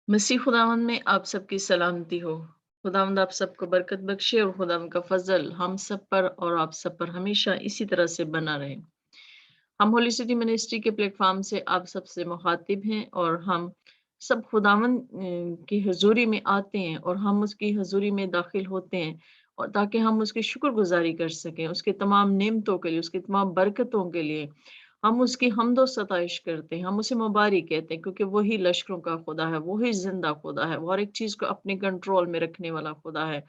मसीह खुदावंद में आप सबकी सलामती हो। खुदावंद आप सबको बरकत बख्शे और खुदावंद का फजल हम सब पर और आप सब पर हमेशा इसी तरह से बना रहे। हम होली सिटी मिनिस्ट्री के प्लेटफॉर्म से आप सबसे मुखातिब हैं और हम सब खुदावंद की हजूरी में आते हैं और हम उसकी हजूरी में दाखिल होते हैं और ताकि हम उसकी शुक्रगुजारी कर सकें, उसके तमाम नेमतों के लिए, उसकी तमाम बरकतों के लिए। हम उसकी हम्दो सताइश करते हैं, हम उसे मुबारक कहते हैं क्योंकि वही लश्करों का खुदा है, वही जिंदा खुदा है, वो हर एक चीज को अपने कंट्रोल में रखने वाला खुदा है।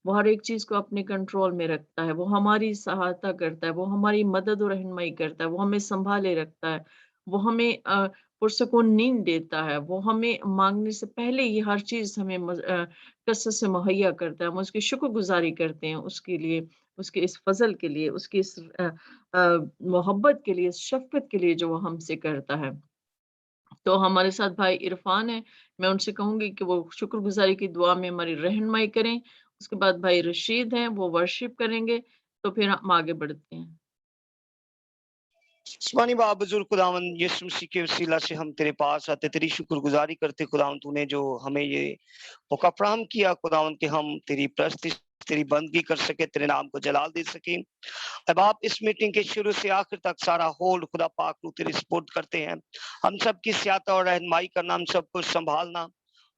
वो हर एक चीज को अपने कंट्रोल में रखता है, वो हमारी सहायता करता है, वो हमारी मदद और रहनुमाई करता है, वो हमें संभाले रखता है, वो हमें पुरसकून नींद देता है, वो हमें मांगने से पहले ये हर चीज हमें कसरत से मुहैया करता है। हम उसकी शुक्रगुजारी करते हैं उसके लिए, उसके इस फजल के लिए, उसकी इस मोहब्बत के लिए, इस शफ़क़त के लिए जो वो हमसे करता है। तो हमारे साथ भाई इरफ़ान हैं, मैं उनसे कहूँगी कि वो शुक्रगुज़ारी की दुआ में हमारी रहनुमाई करें। उसके बाद भाई रशीद हैं, वो वर्शिप करेंगे, तो फिर हम आगे बढ़ते हैं। आसमानी बाप बुजुर्ग खुदावन यीशु मसीह के वसीला से हम तेरे पास आते, तेरी शुक्रगुजारी करते खुदावन, तूने जो हमें ये मौका फराहम किया खुदावन कि हम तेरी प्रस्तिश तेरी बंदगी कर सके, तेरे नाम को जलाल दे सके। अब आप इस मीटिंग के शुरू से आखिर तक सारा होल्ड खुदा पाक को तेरे स्पुर्द करते हैं। हम सब की सियाता और रहनुमाई करना, हम सब कुछ संभालना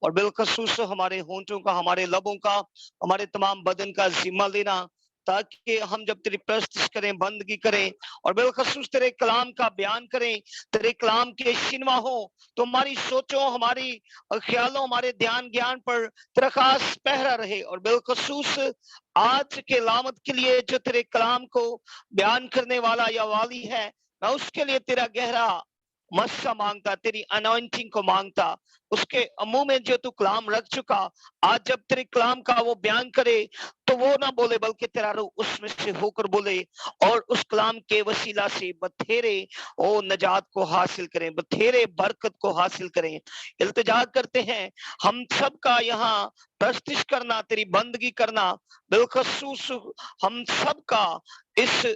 और बिलखसूस हमारे होंठों का, हमारे लबों का, हमारे तमाम बदन का जिम्मा लेना, ताकि हम जब तेरी प्रस्तुत करें, बंदगी करें और बिलखसूस तेरे कलाम का बयान करें, तेरे कलाम के शिनवा हो, तो हमारी सोचों, हमारी ख्यालों, हमारे ध्यान ज्ञान पर तेरा खास पहरा रहे। और बिलखसूस आज के लामत के लिए जो तेरे कलाम को बयान करने वाला या वाली है, मैं उसके लिए तेरा गहरा मस्सा मांगता, तेरी अनॉइंटिंग को मांगता। उसके मुंह में जो तू कलाम रख चुका, आज जब तेरे कलाम का वो बयान करे तो वो ना बोले बल्कि तेरा रूह उसमें से होकर बोले और उस कलाम के वसीला से बथेरे ओ नजात को हासिल करें, बथेरे बरकत को हासिल करें। इल्तिजा करते हैं हम सब का यहाँ प्रस्तिश करना, तेरी बंदगी करना, बिलखसूस हम सब का इस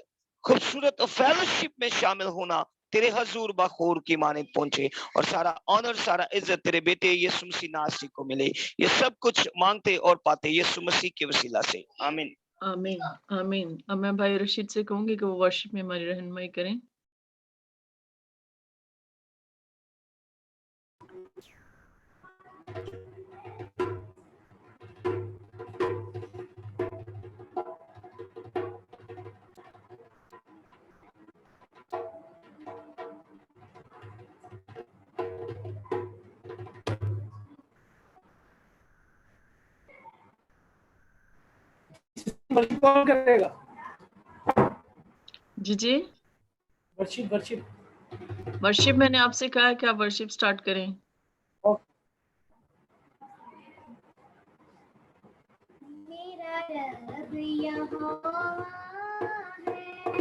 खूबसूरत फेलोशिप में शामिल होना तेरे हजूर बखूर की मानिंद पहुंचे और सारा ऑनर, सारा इज्जत तेरे बेटे यीशु मसीह नासरी को मिले। ये सब कुछ मांगते और पाते यीशु मसीह के वसीला से, आमीन आमीन, आमीन। अब मैं भाई रशीद से कहूँगी कि वो वर्शिप में हमारी रहनुमाई करें। वर्शिप कौन करेगा? जी, जी। वर्शिप मैंने आपसे कहा है कि आप वर्शिप स्टार्ट करें। मेरा रब यहाँ है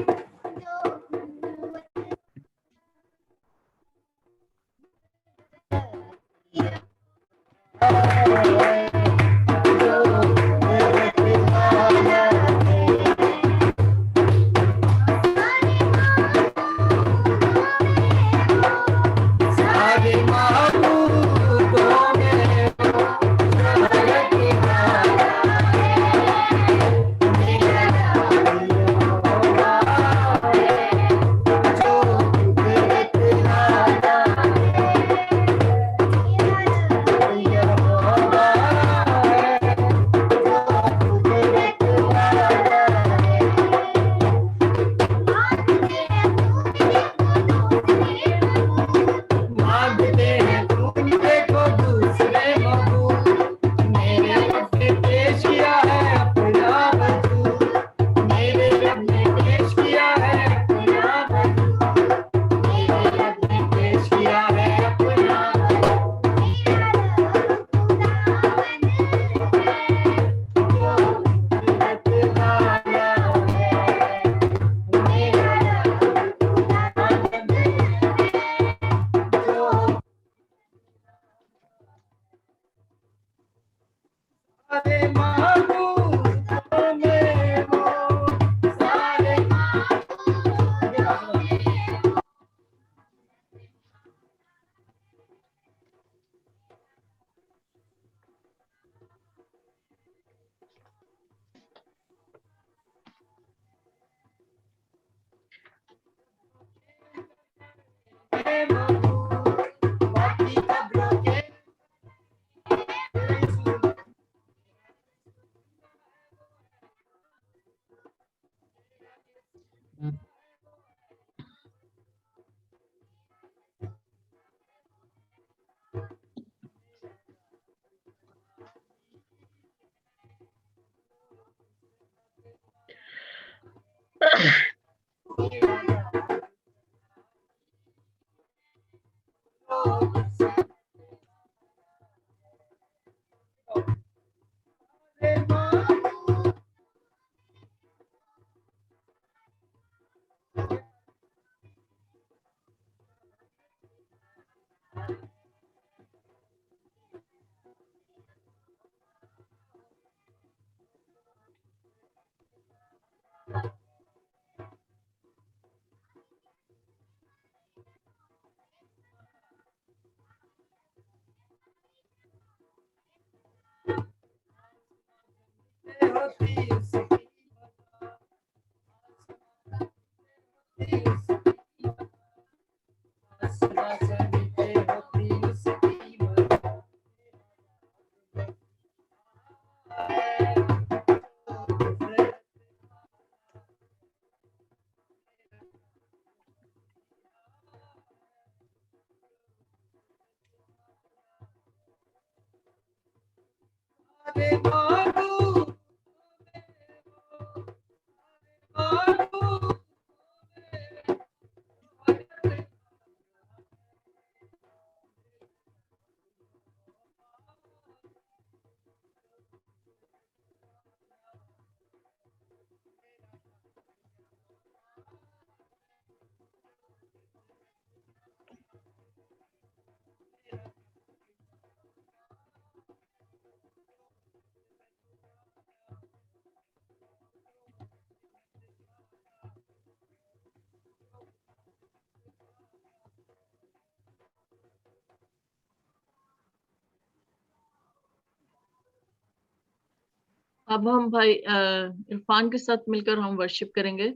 अब हम भाई इरफान के साथ मिलकर हम वर्शिप करेंगे।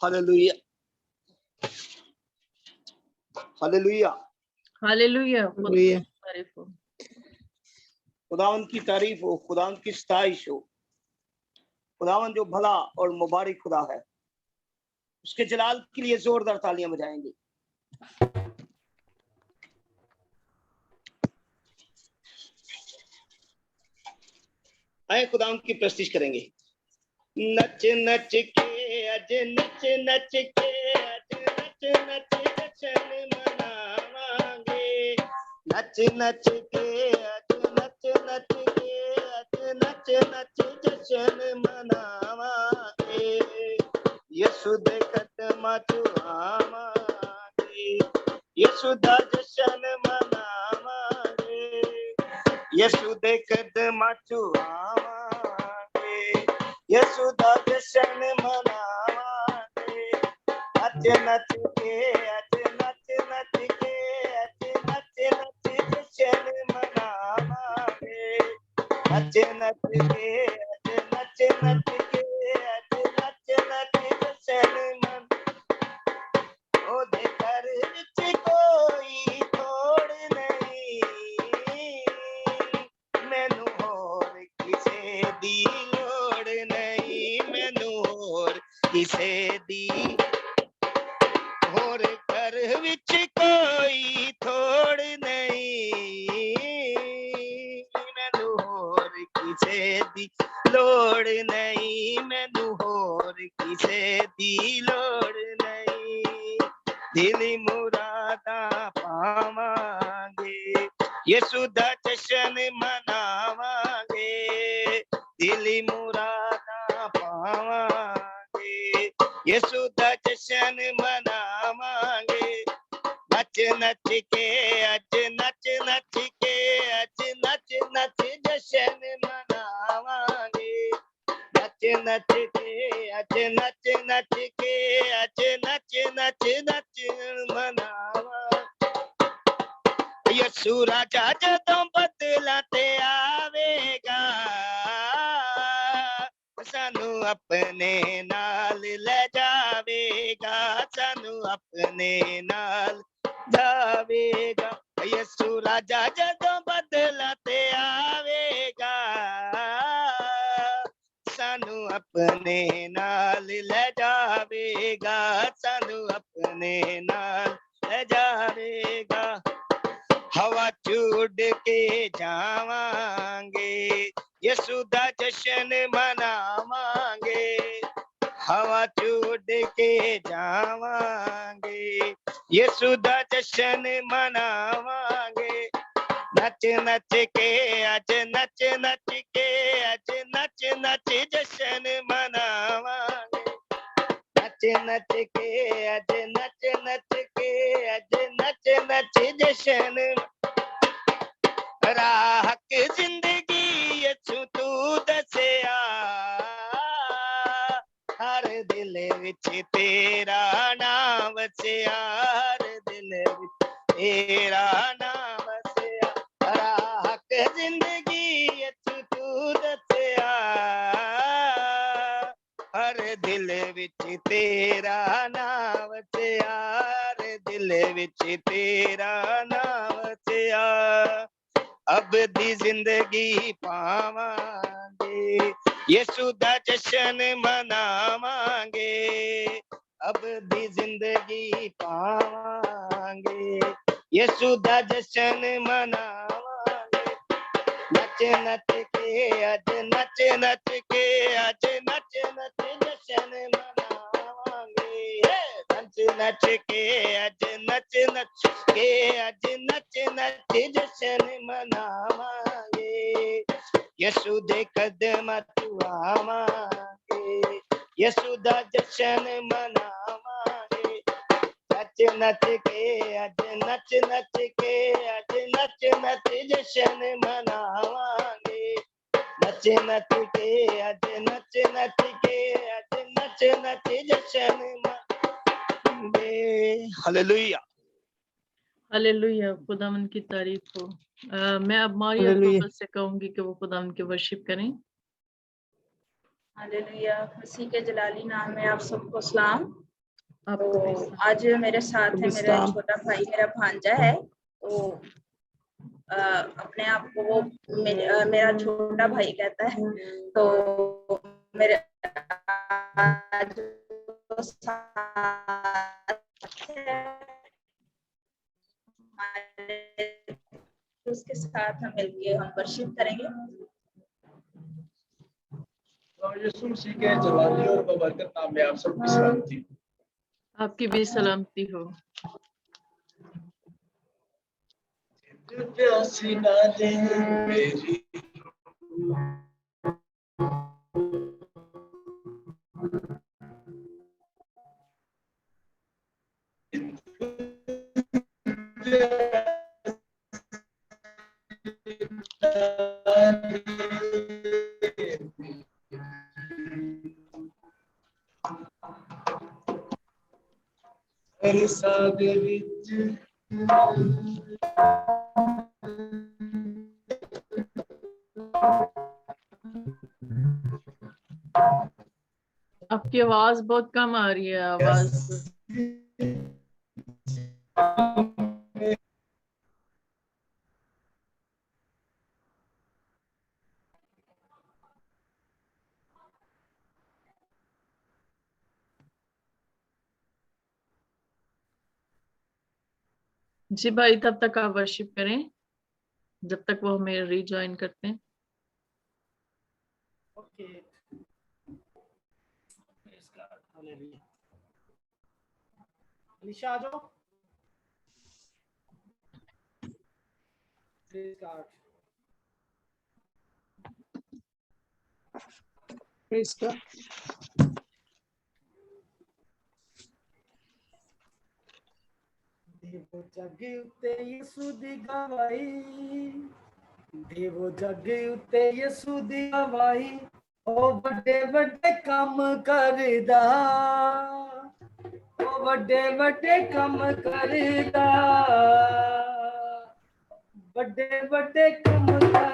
Hallelujah hallelujah hallelujah, hallelujah. तारीफ हो। खुदावंद की तारीफ हो, खुदावंद की सताइश हो। खुदावंद जो भला और मुबारक खुदा है, उसके जलाल के लिए जोरदार तालियां बजाएंगे। आए खुदावंद की प्रस्तुति करेंगे। नच नच के अज नच नच के अज नच नच जशन मनावांगे। नच नच के अज नच नच के अज नच नच जशन मनावांगे। यीशु दे कदमां च आवांगे, यीशु दा जशन मनावांगे। यीशु दे कदमां च आवांगे, यीशु दा जशन मनावांगे। नच नच के अज नच नच के अज नच नच जशन मनावांगे। नच नच के अज नच नच के अज नच नच जशन मन। ओदे घर विच कोई थोड़ नहीं, मैनू होर किसे दी लोड़ नहीं, मैनू होर किसे दी। होर घर विच कोई थोड़ नहीं, मैनू होर किसे दी लोड़ नहीं, मैनू होर किसे दी लोड़ नहीं। दिली मुरादा पावांगे, यीशु दा जशन मनावांगे। दिली मुरादा पावांगे, यीशु दा जशन मनावांगे। नच नच के अज नच नच के अज नच नच जशन मनावांगे। नच नच के अज नच नच के अज नच नच नच मनावा। यीशु राजा जदों बदला ते आवेगा, सानू अपने नाल ले जावेगा, सानू अपने नाल जावेगा। यसु राजा जदों बदला ते आवेगा, सानू अपने नाल ले जावेगा, सानू अपने नाल ले जावेगा। हवा चूड़ के जावांगे, यसु दा जशन मनावांगे। हवा चूड़ के जावांगे, यसु दा जशन मनावांगे। नच नच के अज नच नच के अज नच नच जशन मनावांगे। नच नच के अज नच नच के अज नच नच जशन। राहक जिंदगी यसु तू दसिया, हर दिल विच तेरा नाम वसिया, हर दिल विच तेरा नाम वसिया। राहक जिंदगी यसु तू दसिया, हर दिल विच तेरा नाम वसिया, हर दिल विच तेरा नाम वसिया। अब दी जिंदगी पावांगे, यसु दा जशन मनावांगे। अब दी जिंदगी पावांगे, यसु दा जशन मनावांगे। नच नच के अज नच नच के अज नच नच जशन मनावांगे। नच नच के अज नच नच के अज नच नच जशन मनावांगे। यसु दे कदम तू आवांगे, यसु दा जशन मनावांगे। नच नच के अज नच नच के अज नच नच जशन मनावांगे। नच नच के अज नच नच के अज नच नच जशन मनावांगे। हालेलुया। हालेलुया, खुदावन की तारीफ हो। मैं अब मारिया हालेलुया। ग्लोबल से कहूंगी कि वो खुदावन की वर्शिप करें। हालेलुया, मसीह के जलाली नाम में आप सबको सलाम। आपको तो भी सलाम। आज मेरे साथ है मेरा सलाम। छोटा भाई, मेरा भांजा है। तो अपने आप को वो मेरा छोटा भाई कहता है। तो मेरे आज उसके साथ हम मिलके हम वर्शिप करेंगे। और यीशु मसीह के जलाली और बबरकत नाम में आप सबकी सलामती। आपकी भी सलामती हो। प्यासी ना दे मेरी, सादे विच आपकी आवाज बहुत कम आ रही है। आवाज जी भाई, तब तक आप वर्शिप करें जब तक वो हमें रीजॉइन करते हैं। ओके। हालेलुया। अलीशा आ जाओ। Praise God. Praise God. देवो जग उते यीशु दी गवाही, देवो जग उते यीशु दी गवाही। ओ बड़े बड़े काम करदा, ओ बड़े बड़े काम करदा, बड़े बड़े काम करदा।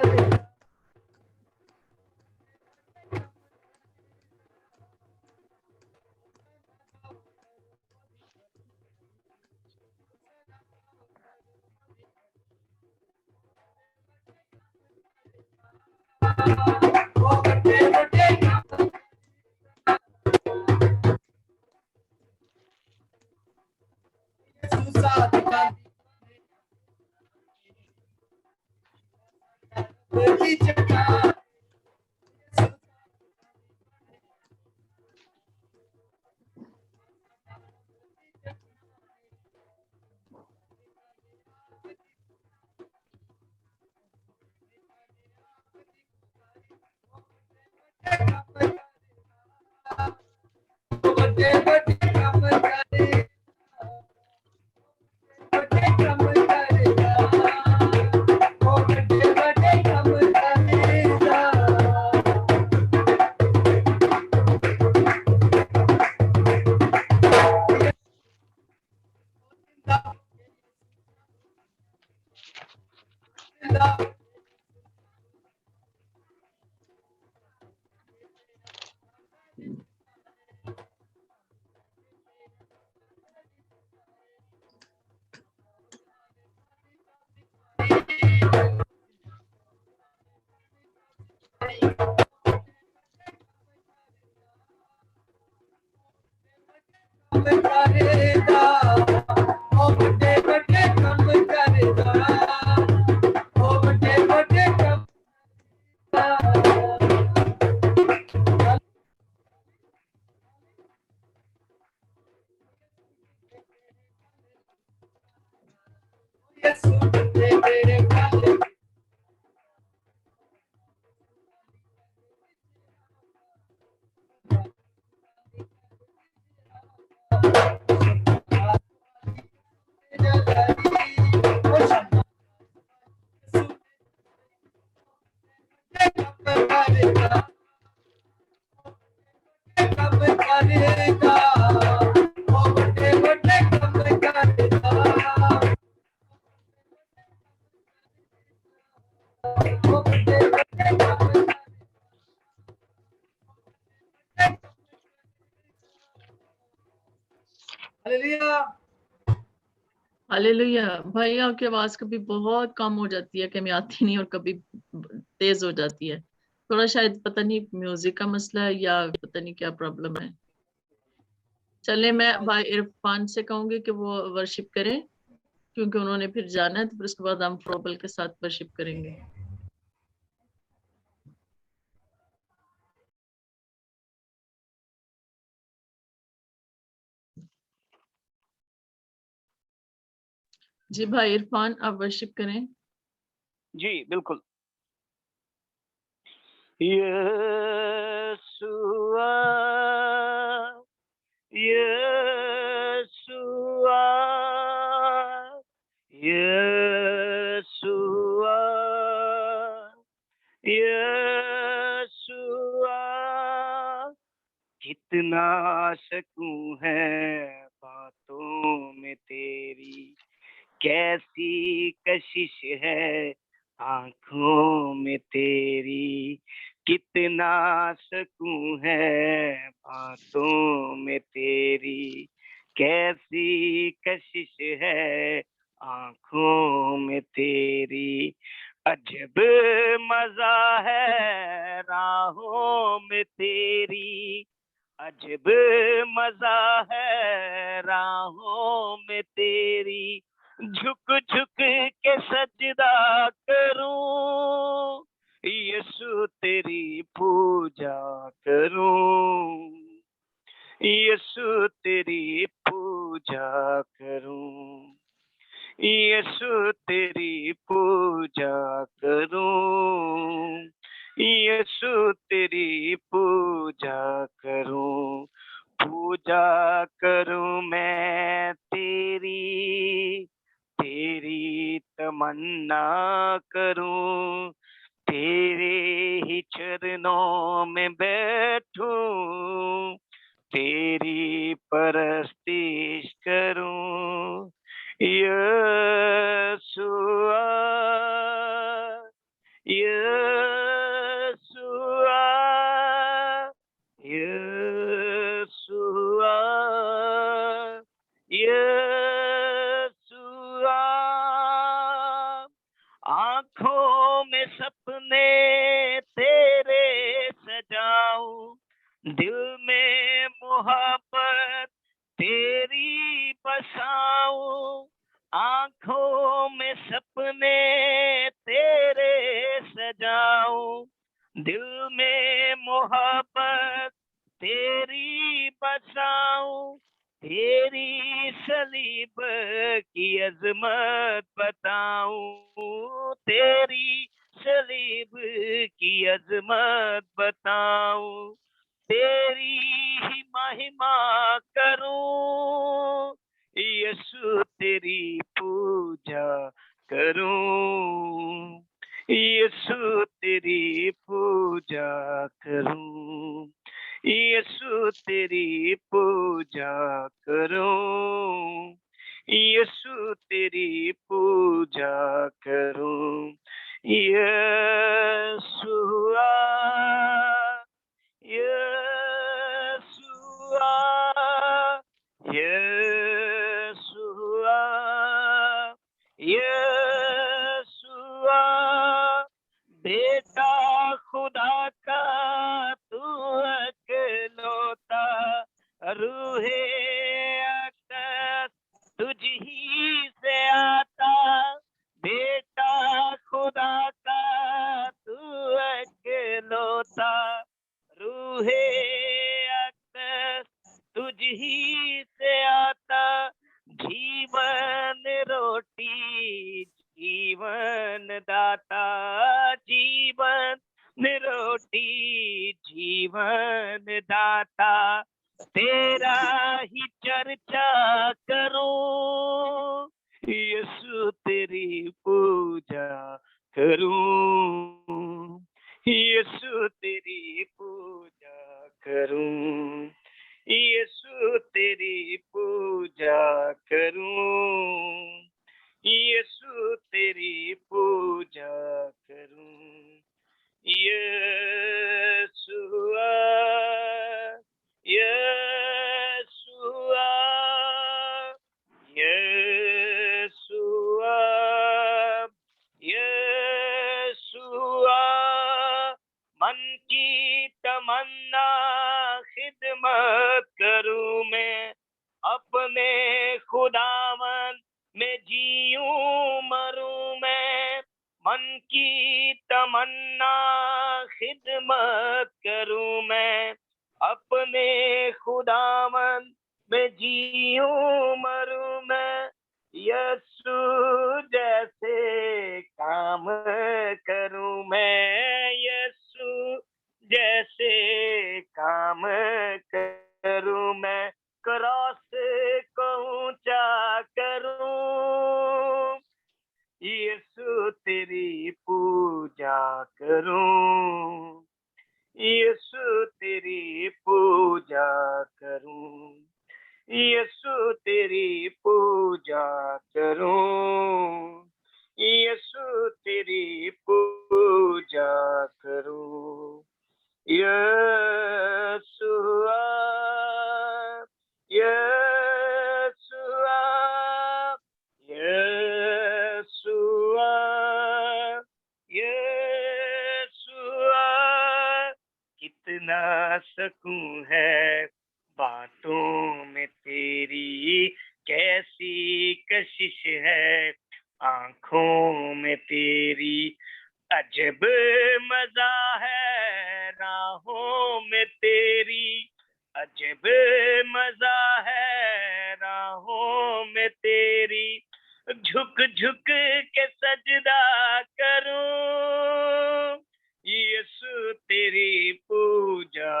हालेलुया। भाई आपकी आवाज कभी बहुत कम हो जाती है, कभी आती नहीं और कभी तेज हो जाती है। थोड़ा शायद पता नहीं म्यूजिक का मसला है या पता नहीं क्या प्रॉब्लम है। चले मैं भाई इरफान से कहूंगी कि वो वर्शिप करें, क्योंकि उन्होंने फिर जाना है, तो फिर उसके बाद हम फ्रोबल के साथ वर्शिप करेंगे। जी भाई इरफान, आप वर्शिप करें। जी बिल्कुल। यीशुआ यीशुआ यीशुआ यीशुआ कितना सकूं है बातों में तेरी, कैसी कशिश है आंखों में तेरी, कितना सकूं है बातों में तेरी, कैसी कशिश है आंखों में तेरी, अजब मजा है राहों में तेरी, अजब मजा है राहों में तेरी, झुक झुक के सजदा करूं, यीशु तेरी पूजा करूं, यीशु तेरी पूजा करूं, यीशु तेरी पूजा करूं, यीशु तेरी पूजा करूं, पूजा करूं मैं तेरी, तेरी तमन्ना करूं, तेरे ही चरणों में बैठूं, तेरी परस्तिश करूं, यीशुआ यीशुआ यीशुआ यीशुआ, आंखों में सपने دل میں محبت تیری بساؤں، آنکھوں میں سپنے تیرے سجاؤں، دل میں محبت تیری بساؤں، تیری صلیب کی عظمت بتاؤں، تیری صلیب کی عظمت بتاؤں، تیری ہی مہما کروں، یسوع تیری پوجا کروں، یسوع تیری پوجا کروں، یسوع تیری پوجا کروں، یسوع تیری پوجا کروں، یسوع یسوع یسوع یسوع، بیٹا خدا کا تو اکلوتا، روح اقدس تجھ ہی سے آتا، بیٹا خدا کا تو اکلوتا، روح اقدس تجھ ہی سے آتا، جیون روٹی جیون داتا، جیون روٹی جیون داتا، تیرا ہی چرچا کروں، یسوع تیری پوجا کروں، یسوع تیری پوجا کروں، یسوع تیری پوجا کروں، یسوع تیری پوجا کروں، یسوع یسوع یسوع یسوع، من کی تمنا خدمت کروں میں، اپنے خداوند میں جیوں مروں میں، من کی تمنا خدمت کروں میں، اپنے خداوند میں جیوں مروں میں، یسوع جیسے کام کروں میں، یسوع جیسے کام کروں میں، کراس کو اونچا کروں، یسوع تیری پوجا کروں، یسوع تیری پوجا کروں، یسوع تیری پوجا کروں، یسوع تیری پوجا کروں، یسوع یسوع یسوع یسوع، کتنا سکون ہے باتوں میں تیری، کیسی کشش ہے آنکھوں میں تیری، عجب مزہ ہے راہوں میں تیری، عجب مزہ ہے راہوں میں تیری، جھک جھک کے سجدہ کروں، یسوع تیری پوجا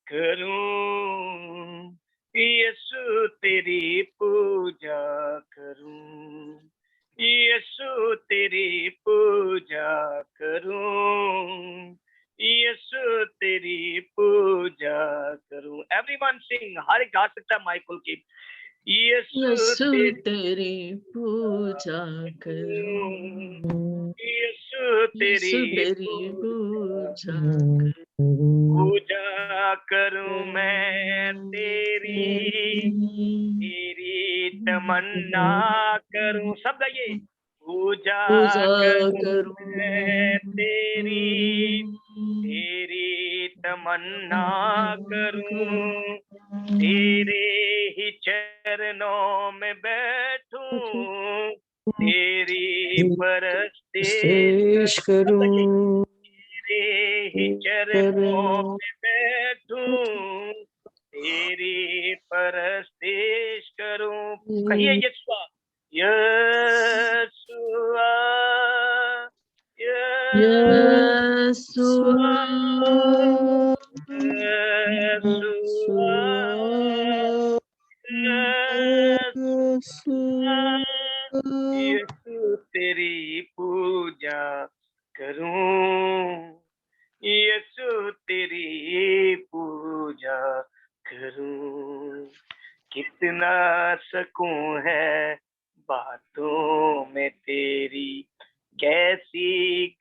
کروں، یسوع تیری پوجا کروں، یسوع تیری پوجا کروں، یسوع تیری پوجا کروں۔ ایوری ون سنگ، ہر ایک گا سکتا ہے مائک کھول کے، یسوع یسوع تیری پوجا کروں، یسوع یسوع تیری تیری پوجا پوجا کروں میں، تیری تیری تمنا کروں، سب گائیے، پوجا کروں میں تیری، تیری تمنا तमन्ना करूं, तेरे ही चरणों में बैठूं, तेरी परस्तिश करूं, तेरे ही चरणों में बैठूं, तेरी परस्तिश करूं। कहिए यीशुआ, यीशुआ, यीशुआ, यीशु तेरी पूजा करूं, यीशु तेरी पूजा करूं। कितना सकून है बातों में तेरी, कैसी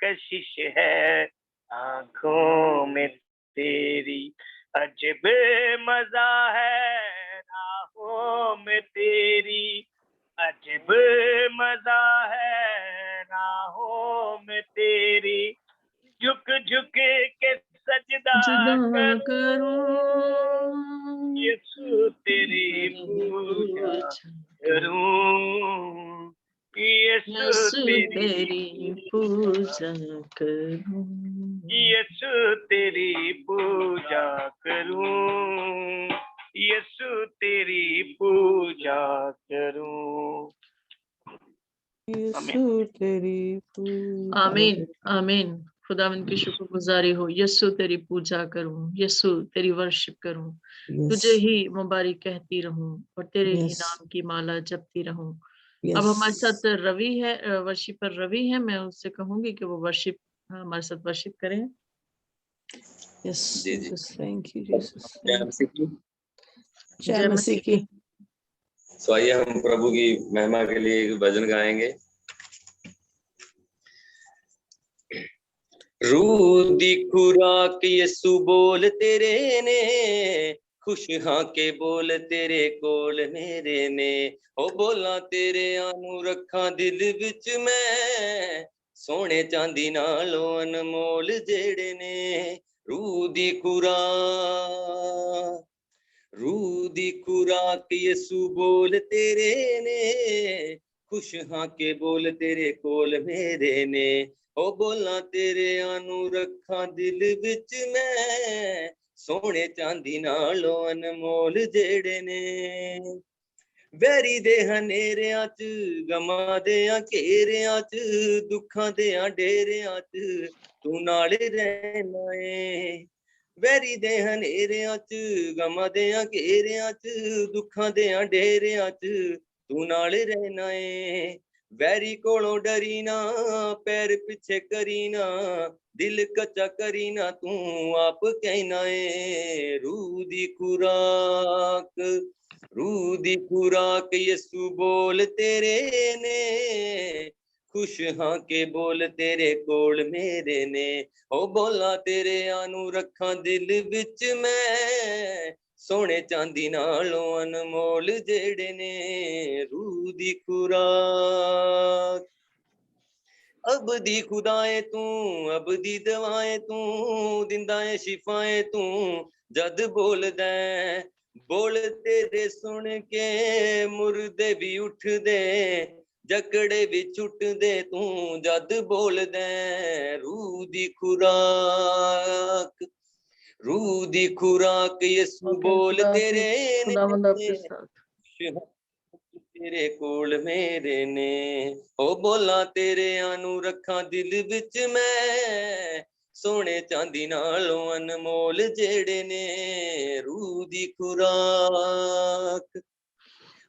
कशिश है आंखों में तेरी, अजब मजा है राहों में तेरी, अजब मजा है राहों में तेरी, झुक झुक के सजदा जुदा करूं, करूं, यीशु तेरी पूजा करूं, यीशु यीशु तेरी तेरी पूजा करूं, यीशु तेरी पूजा करूं, यीशु तेरी पूजा करूं। यीशु तेरी पूजा आमीन आमीन। खुदावंद की शुक्रगुजारी हो। यीशु तेरी पूजा करूं, यीशु तेरी वर्शिप करूं, तुझे ही मुबारक कहती रहूं और तेरे ही Yes. नाम की माला जपती रहूं। Yes. अब हमारे साथ रवि है, वर्शिपर रवि है। मैं उससे कहूंगी कि वो वर्शिप हमारे साथ वर्शिप करें। Yes, ji, ji. Jesus. Thank you, Jesus. जय Thank मसीह की। you. जय मसीह की। सो आइए हम प्रभु की महिमा के लिए एक भजन गाएंगे। रूह दी खुराक यसु बोल तेरे ने, खुश हाँ के बोल तेरे कोल मेरे ने, ओ बोला तेरे आनू रखा दिल विच मैं, सोने चांदी नालों अनमोल जेड़े ने। रूह दी खुराक, रूह दी खुराक यसु बोल तेरे ने, खुश हाँ के बोल तेरे कोल मेरे ने, ओ बोला तेरे आनू रखा दिल विच मैं, सोने चांदी नालों अनमोल जेड़े ने। वैरी दे हनेरियां च, गमां देयां घेरियां च, दुखां देयां डेरियां च तू नाल रहना है। वैरी दे हनेरियां च, गमां देयां घेरियां च, दुखां देयां डेरियां च तू नाल रहना है। वैरी कोलों डरी ना, पैर पिछे करी ना, दिल कच्चा करी ना, तू आप कहना है। रूह दी खुराक, रूह दी खुराक यसु बोल तेरे ने, खुश हाँ के बोल तेरे कोल मेरे ने, ओ बोला तेरे आनू रखा दिल विच मैं, सोने चांदी नालों अनमोल जेड़े ने। रूह दी खुराक, अब दी खुदाए तू, अब दी दवाए तू, दिंदाए शिफाए तू, जद बोल दे बोल तेरे सुन के मुर्दे भी उठ दे, जकड़े भी छुट दे तू जद बोल दे। रूह दी खुराक, रूह दी खुराक यसु बोल तेरे ने, खुदावंद आपके साथ। तेरे कोल मेरे ने, ओ बोला तेरे आनू रखा दिल विच मैं, सोने चांदी नालों अनमोल जेड़े ने। रूह दी खुराक,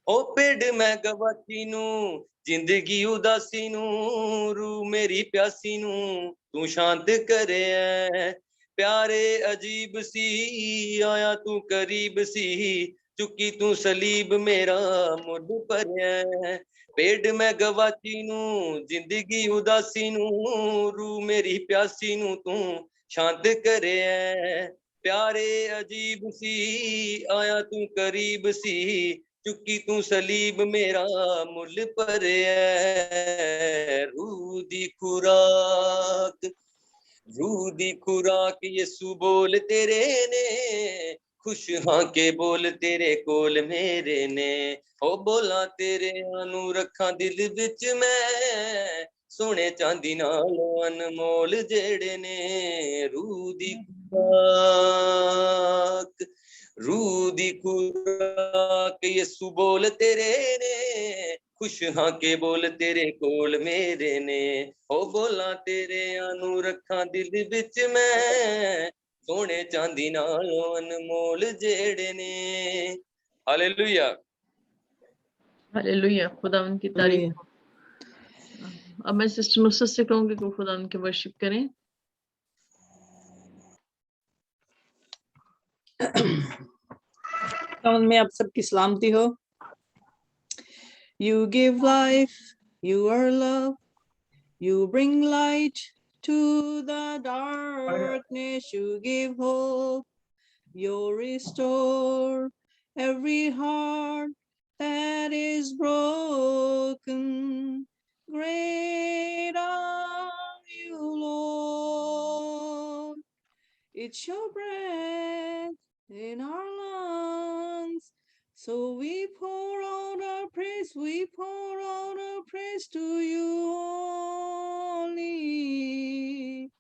ओ पेड़ मैं गवाची नू, जिंदगी उदासी नू, रूह मेरी प्यासी नू तू शांत करे। प्यारे अजीब सी आया तू करीब सी, चुकी तू सलीब मेरा मुड भरिया। पेड़ मैं गवाची नू, जिंदगी उदासी नू, रूह मेरी प्यासी नू तू शांत करे। प्यारे अजीब सी आया तू करीब सी, चुकी तू सलीब मेरा मुल भरिया। रूह दी खुराक, रूह दी खुराक यसू बोल तेरे ने खुश हाँ के बोल तेरे कोल मेरे ने ओ बोला तेरे आनू रखा दिल विच मैं सोने चांदी नाल अनमोल जेड़े ने रूह दी खुराक यसू बोल तेरे ने खुश हाँ के बोल तेरे कोल मेरे ने ओ बोला तेरे आनू रखा दिल विच मैं सोने चांदी नाल अनमोल जेड़े ने हालेलुया हालेलुया, खुदा उनकी तारीफ हो। अब मैं सिस्टर नुसरत से कहूंगी कि खुदा उनके वर्शिप करें। में आप सबकी सलामती हो। You give life, you are love, you bring light to the darkness, you give hope, you restore every heart that is broken. Great are you, Lord. It's your breath in our lungs, so we pour out our praise, we pour out our praise to you only.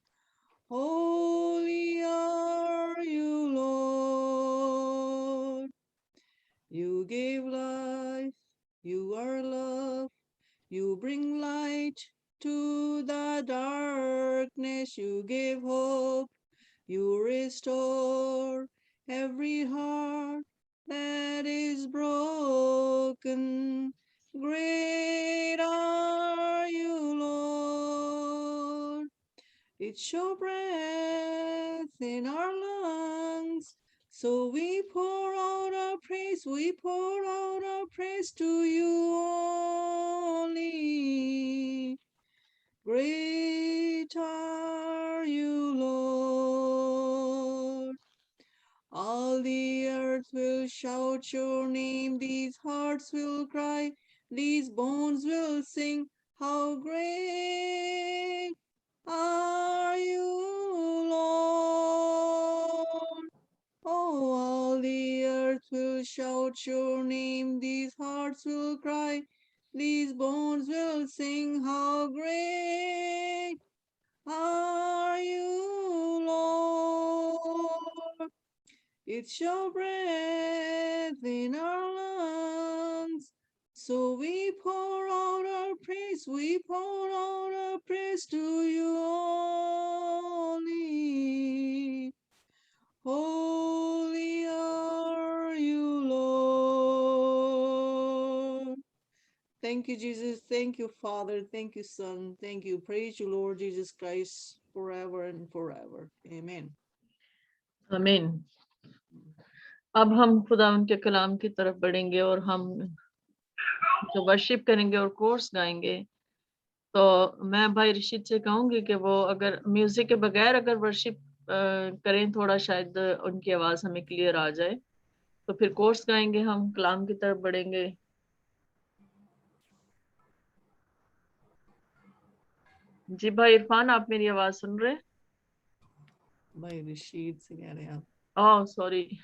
Holy are you, Lord. You give life, you are love, you bring light to the darkness, you give hope, you restore every heart that is broken. Great are you, Lord. It's your breath in our lungs, so we pour out our praise, we pour out our praise to you only. Great are you, Lord. All the earth will shout your name, these hearts will cry, these bones will sing, how great are you, Lord. Oh, all the earth will shout your name, these hearts will cry, these bones will sing, how great are you, Lord. It's your breath in our lungs, so we pour out our praise, we pour out our praise to you only. Holy are you, Lord. Thank you, Jesus. Thank you, Father. Thank you, Son. Thank you. Praise you, Lord Jesus Christ, forever and forever. Amen. आमीन। अब हम खुदा उनके कलाम की तरफ बढ़ेंगे और हम जो वर्शिप करेंगे और कोर्स गाएंगे। तो मैं भाई रशीद से कहूंगी कि वो अगर म्यूजिक के बगैर अगर वर्शिप करें, थोड़ा शायद उनकी आवाज हमें क्लियर आ जाए, तो फिर कोर्स गाएंगे, हम कलाम की तरफ बढ़ेंगे। जी भाई इरफान, आप मेरी आवाज सुन रहे? भाई रशीद से कह रहे हैं आप? ओह सॉरी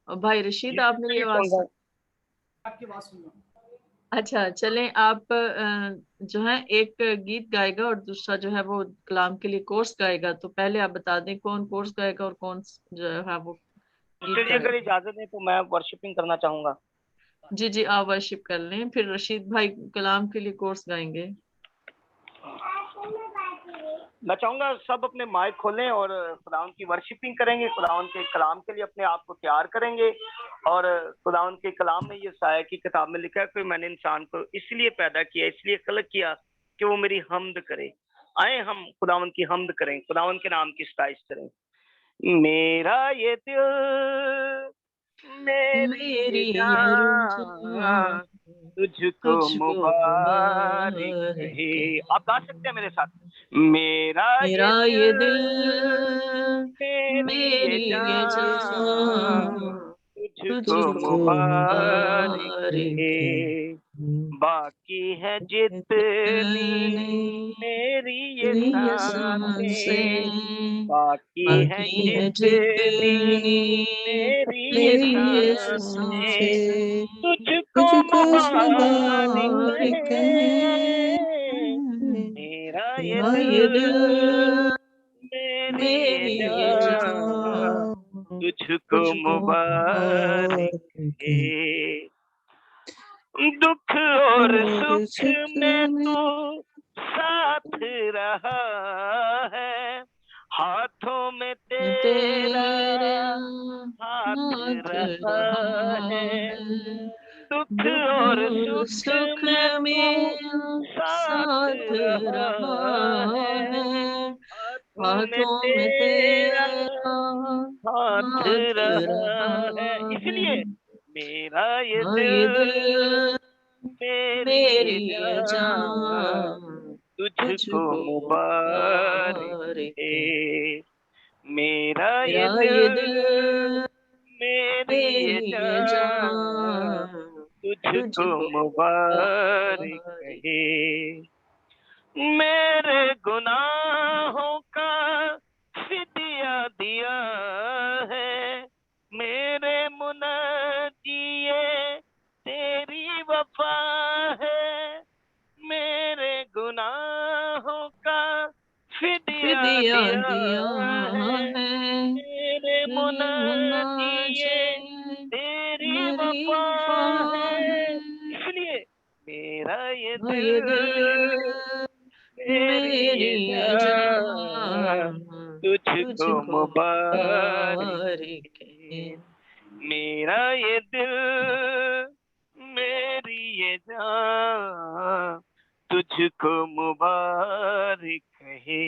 भाई रशीद, आप मेरी आवाज आपकी आवाज सुन रहा हूं। अच्छा चलें, आप जो है एक गीत गाएगा और दूसरा जो है वो कलाम के लिए कोर्स गाएगा। तो पहले आप बता दें कौन कोर्स गाएगा और कौन जो है वो गीत अगर गाएगा। इजाजत है तो मैं वर्शिपिंग करना चाहूंगा। जी जी, आप वर्शिप कर लें, फिर रशीद भाई कलाम के लिए कोर्स गाएंगे। मैं चाहूंगा सब अपने माइक खोलें और खुदावन की वर्शिपिंग करेंगे, खुदावन के कलाम के लिए अपने आप को तैयार करेंगे। और खुदावन के कलाम में ये साया की किताब में लिखा है कि मैंने इंसान को इसलिए पैदा किया, इसलिए खलक किया कि वो मेरी हमद करे। आए हम खुदावन की हमद करें, खुदावन के नाम की सताइश करें। मेरा ये दिल, मेरी ये जान तुझको मुबारक है। आप गा सकते हैं मेरे साथ। मेरा ये दिल, मेरी ये जान तुझको मुबारक है। बाकी है जितनी मेरी ये सांसें, बाकी है जितनी मेरी ये सांसें, तुझको मुबारक है मेरा ये दिल मेरी ये जान, तुझको मुबारक है। दुख और सुख में तू साथ रहा है, हाथों में तेरा हाथ रहा है। दुख और सुख में तू साथ रहा है, हाथों में तेरा हाथ रहा है। इसलिए मेरा ये दिल मेरी ये जान, तुझको मुबारक है। मेरा ये दिल मेरी ये जान, तुझको मुबारक है। मेरे गुनाहों का फिदिया दिया है, मेरे मुनाजिए तेरी वफा है। मेरे गुनाहों का फिदिया दिया है, मेरे मुनाजिए तेरी वफा है। इसलिए मेरा ये दिल मेरी ये जान, तुझको मुबारक है। मेरा ये दिल मेरी ये जान, तुझको मुबारक है।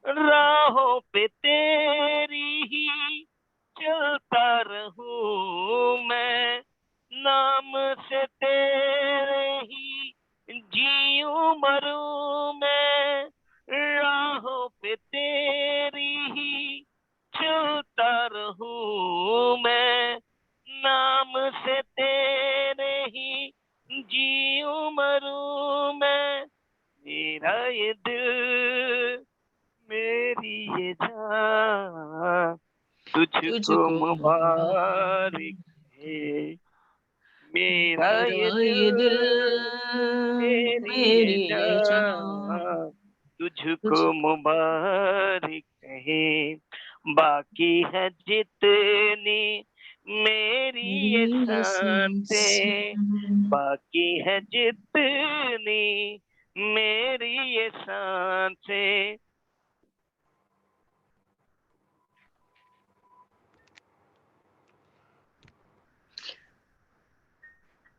राहों पे तेरी ही चलता रहूं मैं, नाम से तेरे ही जीऊं मरूं मैं। राहों पे तेरी ही चलता रहूं मैं, नाम से तेरे ही जीऊं मरूं मैं। मेरा ये दिल मेरी ये जान, तुझको मुबारक है। मेरा ये दिल मेरी ये जान, तुझको मुबारक है। बाकी है जितनी मेरी ये सांसें, बाकी है जितनी मेरी ये सांसें।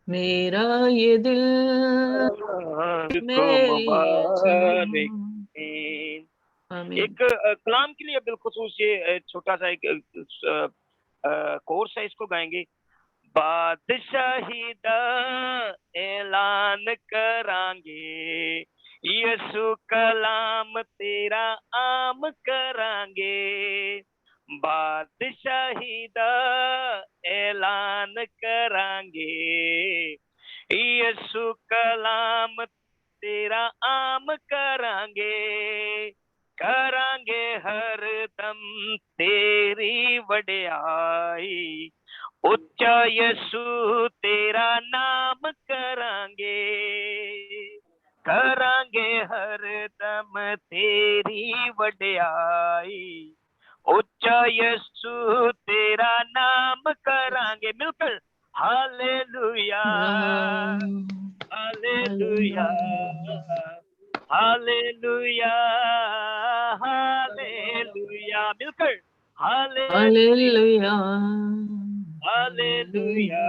मेरा ये दिल मेरी ये जान। आमीन। एक कलाम के लिए बिलखुसूस ये छोटा सा एक कोर्स है, इसको गाएंगे। बादशाही दा ऐलान करांगे, यसु कलाम तेरा आम करांगे। बादशाही दा ऐलान करांगे, यसु कलाम तेरा आम करांगे। करांगे हर दम तेरी वड्याई, उच्चा यसु तेरा नाम करांगे। करांगे हर दम तेरी वड्याई, उच्चा यसु तेरा नाम करांगे। मिलकर हालेलुया हालेलुया हालेलुया हालेलुया। मिलकर हालेलुया हालेलुया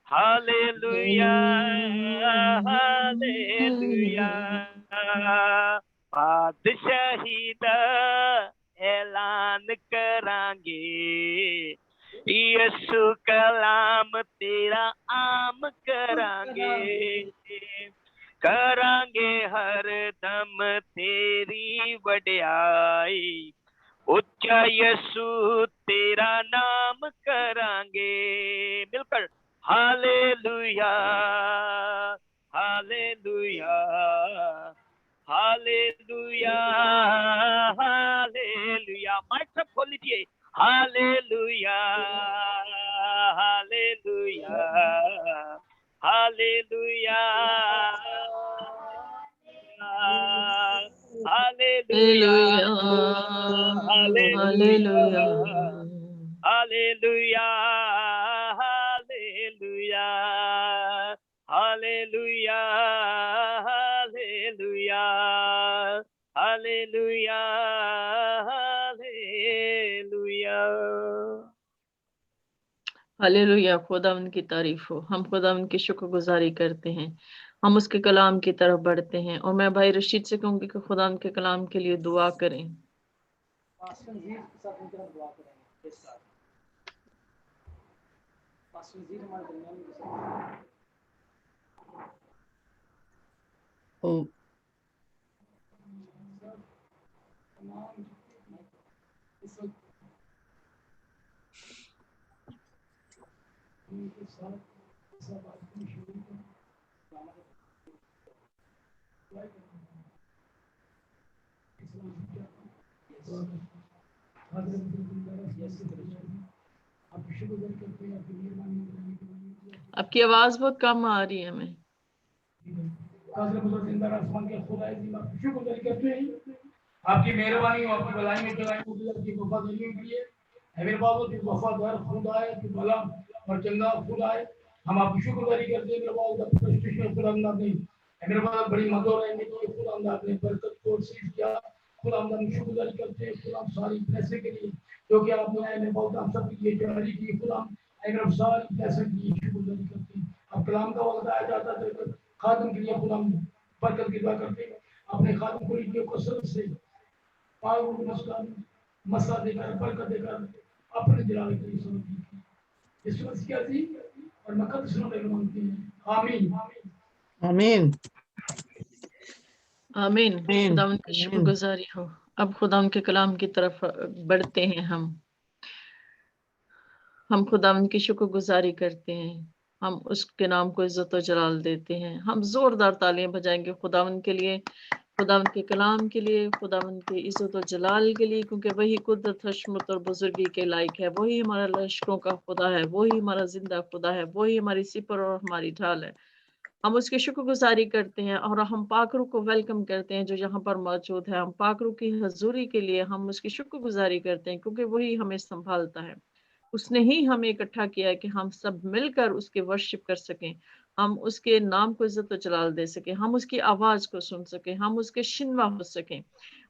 हालेलुया हालेलुया। बादशाही दा ऐलान करांगे, यसु कलाम तेरा आम करांगे। करांगे हर दम तेरी वड्याई, उच्चा यसु तेरा नाम करांगे। मिलकर hallelujah hallelujah hallelujah hallelujah. Mic सब खोल लीजिए। Hallelujah hallelujah hallelujah hallelujah hallelujah hallelujah hallelujah hallelujah hallelujah hallelujah hallelujah. Hallelujah. खुदावंद की तारीफ हो। हम खुदावंद की शुक्रगुजारी करते हैं। हम उसके कलाम की तरफ बढ़ते हैं और मैं भाई रशीद से कहूंगी कि खुदावंद के कलाम के लिए दुआ करें। पास्टर जी के साथ मिलकर हम दुआ करेंगे। Yes sir. पास्टर जी हमारे दरमियान में के साथ Oh, तमाम इस वक्त उनके साथ सब आदमी शुरू कर हमारे दुआ करेंगे। इस्लाम क्या आप शुक्र करते हैं आपकी मेहरबानी। आपकी आवाज बहुत कम आ रही है हमें। आसमान के खुदाई जी आप शुक्र करते हैं आपकी मेहरबानी और आपकी भलाई में चलाने के लिए आपकी वफादारी के लिए। मेरे बाबू तू वफादार खुदा है, तू भला और चंगा खुदा है। हम आपकी शुक्रगुजारी करते हैं मेरे बाबू का स्पेशल खुदा नहीं मेरे बाबू बड़ी मदद रहेंगे तो खुदा आपने बरकत को सीख किया। खुदा हम शुक्रगुजारी करते हैं खुदा सारी पैसे के लिए जो कि आपने मेरे बाबू हम सब के लिए जारी की। खुदा अगर सारी पैसे की शुक्रगुजारी करते हैं। अब कलाम का वक्त आया जाता है खातम के लिए खुदा बरकत की दुआ करते हैं। अपने खातम को लीजिए कसरत से पाक मुस्कान मसा देकर बरकत देकर अपने जलाल की समझ इस वसीयत जी और मकसद सुनने मांगते हैं। आमीन Amen. आमीन। Amen. खुदावंद की Amen. शुक्रगुजारी हो। अब खुदावंद के कलाम की तरफ बढ़ते हैं। हम खुदावंद की शुक्रगुजारी करते हैं। हम उसके नाम को इज्जत और जलाल देते हैं। हम जोरदार तालियां बजाएंगे खुदावंद के लिए, खुदावंद के कलाम के लिए, खुदावंद के इज्जत और जलाल के लिए, क्योंकि वही कुदरत हशमत और बुजुर्गी के लायक है। वही हमारा लश्करों का खुदा है, वही हमारा जिंदा खुदा है, वही हमारी सिपर और हमारी ढाल है। हम उसकी शुक्रगुजारी करते हैं और हम पाकरू को वेलकम करते हैं जो यहाँ पर मौजूद है। हम पाकरू की हजूरी के लिए हम उसकी शुक्रगुजारी करते हैं क्योंकि वही हमें संभालता है। उसने ही हमें इकट्ठा किया है कि हम सब मिलकर उसके वर्शिप कर सकें, हम उसके नाम को इज्जत और जलाल दे सकें, हम उसकी आवाज को सुन सकें, हम उसके शिनवा हो सकें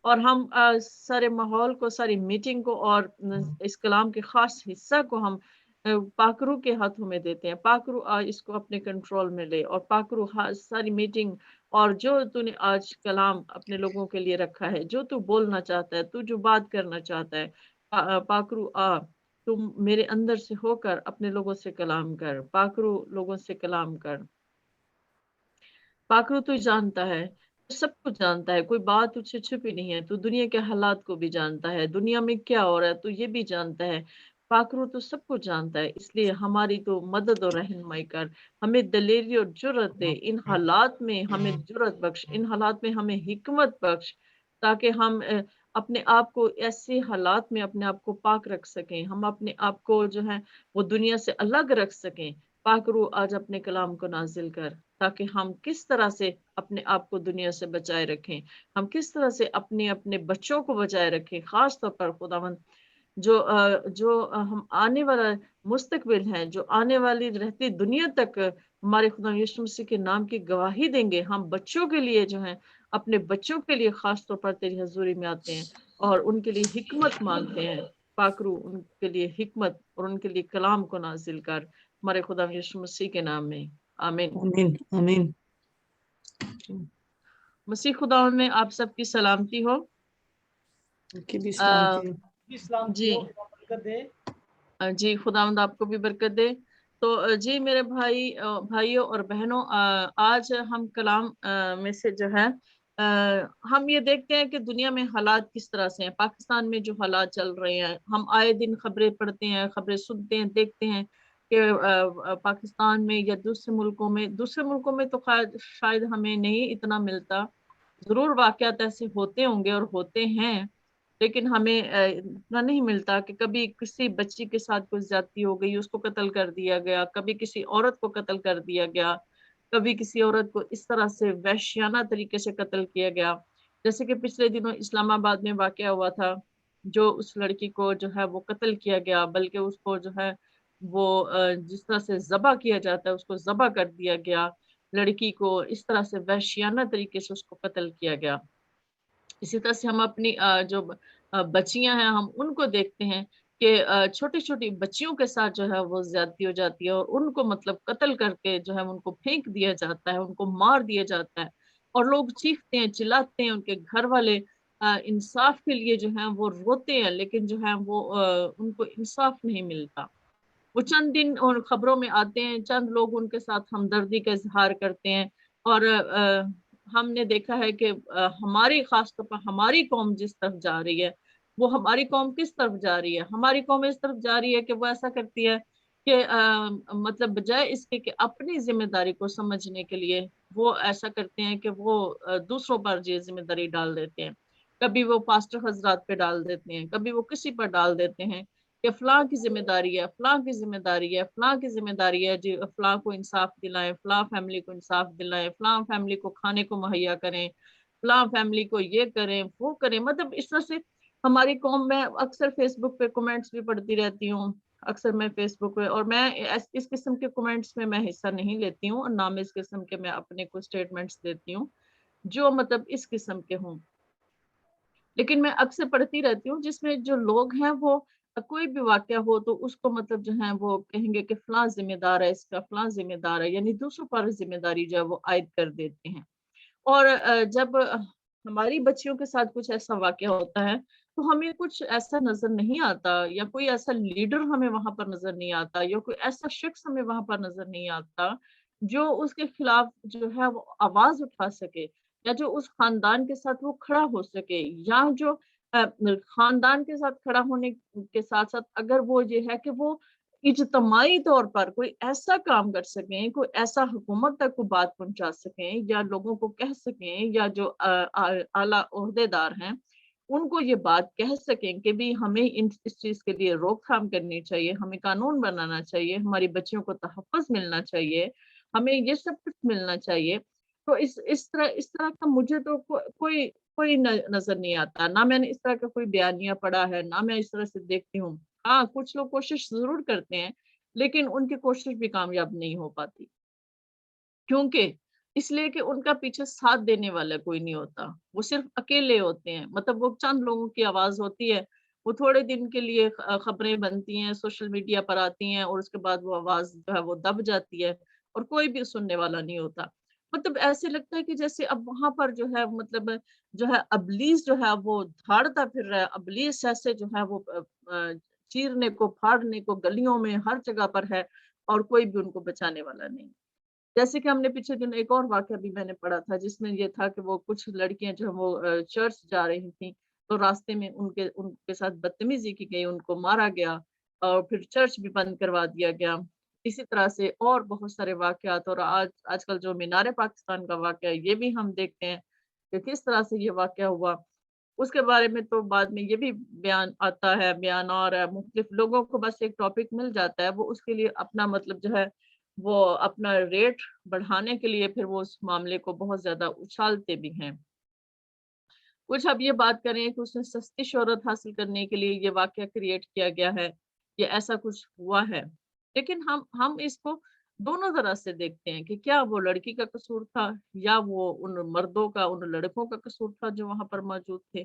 और हम सारे माहौल को, सारी मीटिंग को और इस कलाम के खास हिस्सा को हम पाकरू के हाथों में देते हैं। पाकरू इसको अपने कंट्रोल में ले और पाकरू सारी मीटिंग और जो तूने आज कलाम अपने लोगों के लिए रखा है, जो तू बोलना चाहता है, तू जो बात करना चाहता है, पाकरू तुम मेरे अंदर से होकर अपने लोगों से कलाम कर। पाकरू लोगों से कलाम कर। पाकरू तू जानता है, तू सब कुछ जानता है, कोई बात तुझसे छुपी नहीं है। तू दुनिया के हालात को भी जानता है, दुनिया में क्या हो रहा है तू ये भी जानता है। पाकरू तो सब कुछ जानता है, इसलिए हमारी तो मदद और रहनुमाई कर। हमें दलेरी और जुर्रत दे, इन हालात में हमें जुर्रत बख्श, इन हालात में हमें हिकमत बख्श, ताकि हम अपने आप को ऐसे हालात में अपने आप को पाक रख सकें, हम अपने आप को जो है वो दुनिया से अलग रख सकें। पाकरू आज अपने कलाम को नाजिल कर ताकि हम किस तरह से अपने आप को दुनिया से बचाए रखें, हम किस तरह से अपने अपने बच्चों को बचाए रखें। खास तौर पर खुदावंद जो हम आने वाला मुस्तकबिल है, जो आने वाली रहती दुनिया तक हमारे खुदा यीशु मसीह के नाम की गवाही देंगे, हम बच्चों के लिए जो है अपने बच्चों के लिए खास तौर पर तेरी हजूरी में आते हैं और उनके लिए हिकमत मांगते हैं। पाकरू उनके लिए हिकमत और उनके लिए कलाम को नाजिल कर हमारे खुदा यीशु मसीह के नाम में। आमीन। Amen. Amen. मसीह खुदा में आप सबकी सलामती हो। उनकी भी सलामती हो। इस्लाम जी बरकत दे। जी खुदावंद आपको भी बरकत दे। तो जी मेरे भाइयों और बहनों, आज हम कलाम में से जो है हम ये देखते हैं कि दुनिया में हालात किस तरह से हैं। पाकिस्तान में जो हालात चल रहे हैं, हम आए दिन खबरें पढ़ते हैं, खबरें सुनते हैं, देखते हैं। کہ پاکستان میں یا دوسرے ملکوں میں تو شاید ہمیں نہیں اتنا ملتا، ضرور واقعات ایسے ہوتے ہوں گے اور ہوتے ہیں، لیکن ہمیں اتنا نہیں ملتا کہ کبھی کسی بچی کے ساتھ کوئی زیادتی ہو گئی، اس کو قتل کر دیا گیا، کبھی کسی عورت کو قتل کر دیا گیا، کبھی کسی عورت کو اس طرح سے وحشیانہ طریقے سے قتل کیا گیا، جیسے کہ پچھلے دنوں اسلام آباد میں واقعہ ہوا تھا، جو اس لڑکی کو جو ہے وہ قتل کیا گیا، بلکہ اس کو جو ہے وہ جس طرح سے ذبح کیا جاتا ہے اس کو ذبح کر دیا گیا، لڑکی کو اس طرح سے وحشیانہ طریقے سے اس کو قتل کیا گیا۔ اسی طرح سے ہم اپنی جو بچیاں ہیں ہم ان کو دیکھتے ہیں کہ چھوٹی چھوٹی بچیوں کے ساتھ جو ہے وہ زیادتی ہو جاتی ہے، اور ان کو مطلب قتل کر کے جو ہے ان کو پھینک دیا جاتا ہے، ان کو مار دیا جاتا ہے، اور لوگ چیختے ہیں چلاتے ہیں، ان کے گھر والے انصاف کے لیے جو ہیں وہ روتے ہیں، لیکن جو ہے وہ ان کو انصاف نہیں ملتا۔ وہ چند دن اور خبروں میں آتے ہیں، چند لوگ ان کے ساتھ ہمدردی کا اظہار کرتے ہیں، اور ہم نے دیکھا ہے کہ ہماری خاص طور پر ہماری قوم جس طرف جا رہی ہے، وہ ہماری قوم کس طرف جا رہی ہے؟ ہماری قوم اس طرف جا رہی ہے کہ وہ ایسا کرتی ہے کہ مطلب بجائے اس کے کہ اپنی ذمہ داری کو سمجھنے کے لیے وہ ایسا کرتے ہیں کہ وہ دوسروں پر یہ ذمہ داری ڈال دیتے ہیں، کبھی وہ پاسٹر حضرات پہ ڈال دیتے ہیں، کبھی وہ کسی پر ڈال دیتے ہیں کہ فلاں کی ذمہ داری ہے، فلاں کی ذمہ داری ہے، فلاں کی ذمہ داری ہے، جی فلاں کو انصاف دلائیں، فلاں فیملی کو انصاف دلائیں، فلاں فیملی کو کھانے کو مہیا کریں، فلاں فیملی کو یہ کریں وہ کریں۔ مطلب اس طرح سے ہماری قوم میں اکثر فیس بک پہ کمنٹس بھی پڑھتی رہتی ہوں، اکثر میں فیس بک پہ، اور میں اس قسم کے کمنٹس میں حصہ نہیں لیتی ہوں، اور نہ میں اس قسم کے میں اپنے کو سٹیٹمنٹس دیتی ہوں جو مطلب اس قسم کے ہوں، لیکن میں اکثر پڑھتی رہتی ہوں جس میں جو لوگ ہیں وہ کوئی بھی واقعہ ہو تو اس کو مطلب جو ہے وہ کہیں گے کہ فلاں ذمہ دار ہے اس کا، فلاں ذمہ دار ہے، یعنی دوسروں پر ذمہ داری جو ہے وہ عائد کر دیتے ہیں۔ اور جب ہماری بچیوں کے ساتھ کچھ ایسا واقعہ ہوتا ہے تو ہمیں کچھ ایسا نظر نہیں آتا، یا کوئی ایسا لیڈر ہمیں وہاں پر نظر نہیں آتا، یا کوئی ایسا شخص ہمیں وہاں پر نظر نہیں آتا جو اس کے خلاف جو ہے وہ آواز اٹھا سکے، یا جو اس خاندان کے ساتھ وہ کھڑا ہو سکے، یا جو خاندان کے ساتھ کھڑا ہونے کے ساتھ ساتھ اگر وہ یہ ہے کہ وہ اجتماعی طور پر کوئی ایسا کام کر سکیں، کوئی ایسا حکومت تک کو بات پہنچا سکیں، یا لوگوں کو کہہ سکیں، یا جو اعلیٰ عہدیدار ہیں ان کو یہ بات کہہ سکیں کہ بھی ہمیں اس چیز کے لیے روک تھام کرنی چاہیے، ہمیں قانون بنانا چاہیے، ہماری بچیوں کو تحفظ ملنا چاہیے، ہمیں یہ سب کچھ ملنا چاہیے۔ تو اس طرح کا مجھے تو کوئی نظر نہیں آتا، نہ میں نے اس طرح کا کوئی بیانیہ پڑھا ہے، نہ میں اس طرح سے دیکھتی ہوں۔ ہاں کچھ لوگ کوشش ضرور کرتے ہیں لیکن ان کی کوشش بھی کامیاب نہیں ہو پاتی، کیونکہ اس لیے کہ ان کا پیچھے ساتھ دینے والا کوئی نہیں ہوتا، وہ صرف اکیلے ہوتے ہیں، مطلب وہ چند لوگوں کی آواز ہوتی ہے، وہ تھوڑے دن کے لیے خبریں بنتی ہیں، سوشل میڈیا پر آتی ہیں، اور اس کے بعد وہ آواز جو ہے وہ دب جاتی ہے اور کوئی بھی سننے والا نہیں ہوتا۔ مطلب ایسے لگتا ہے کہ جیسے اب وہاں پر جو ہے مطلب جو ہے ابلیس جو ہے وہ دھاڑتا پھر رہا ہے، ابلیس ایسے جو ہے وہ چیرنے کو پھاڑنے کو گلیوں میں ہر جگہ پر ہے، اور کوئی بھی ان کو بچانے والا نہیں۔ جیسے کہ ہم نے پچھلے دن ایک اور واقعہ بھی میں نے پڑھا تھا جس میں یہ تھا کہ وہ کچھ لڑکیاں جو وہ چرچ جا رہی تھیں تو راستے میں ان کے ساتھ بدتمیزی کی گئی، ان کو مارا گیا، اور پھر چرچ بھی بند کروا دیا گیا۔ اسی طرح سے اور بہت سارے واقعات، اور آج کل جو مینار پاکستان کا واقعہ ہے یہ بھی ہم دیکھتے ہیں کہ کس طرح سے یہ واقعہ ہوا۔ اس کے بارے میں تو بعد میں یہ بھی بیان آتا ہے، بیان اور مختلف لوگوں کو بس ایک ٹاپک مل جاتا ہے، وہ اس کے لیے اپنا مطلب جو ہے وہ اپنا ریٹ بڑھانے کے لیے پھر وہ اس معاملے کو بہت زیادہ اچھالتے بھی ہیں۔ کچھ اب یہ بات کریں کہ اس نے سستی شہرت حاصل کرنے کے لیے یہ واقعہ کریٹ کیا گیا ہے، یہ ایسا کچھ ہوا ہے، لیکن ہم اس کو دونوں طرح سے دیکھتے ہیں کہ کیا وہ لڑکی کا قصور تھا یا وہ ان مردوں کا، ان لڑکوں کا قصور تھا جو وہاں پر موجود تھے۔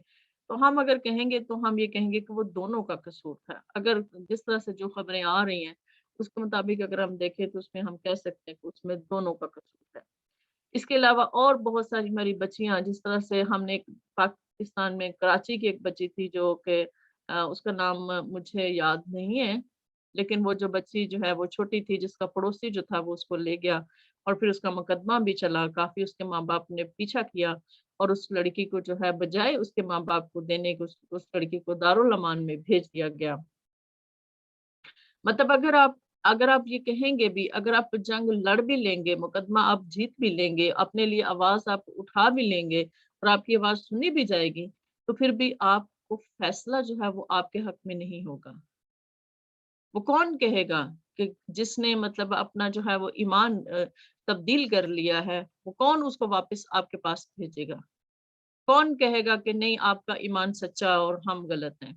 تو ہم اگر کہیں گے تو ہم یہ کہیں گے کہ وہ دونوں کا قصور تھا، اگر جس طرح سے جو خبریں آ رہی ہیں اس کے مطابق اگر ہم دیکھیں تو اس میں ہم کہہ سکتے ہیں کہ اس میں دونوں کا قصور ہے۔ اس کے علاوہ اور بہت ساری ہماری بچیاں، جس طرح سے ہم نے پاکستان میں کراچی کی ایک بچی تھی جو کہ اس کا نام مجھے یاد نہیں ہے، لیکن وہ جو بچی جو ہے وہ چھوٹی تھی جس کا پڑوسی جو تھا وہ اس کو لے گیا، اور پھر اس کا مقدمہ بھی چلا، کافی اس کے ماں باپ نے پیچھا کیا، اور اس لڑکی کو جو ہے بجائے اس کے ماں باپ کو دینے کو اس لڑکی کو دارالامان میں بھیج دیا گیا۔ مطلب اگر अगर आप ये कहेंगे भी, अगर आप जंग लड़ भी लेंगे, मुकदमा आप जीत भी लेंगे, अपने लिए आवाज आप उठा भी लेंगे और आपकी आवाज सुनी भी जाएगी, तो फिर भी आपको फैसला जो है वो आपके हक में नहीं होगा। वो कौन कहेगा कि जिसने मतलब अपना जो है वो ईमान तब्दील कर लिया है, वो कौन उसको वापस आपके पास भेजेगा? कौन कहेगा कि नहीं आपका ईमान सच्चा और हम गलत हैं?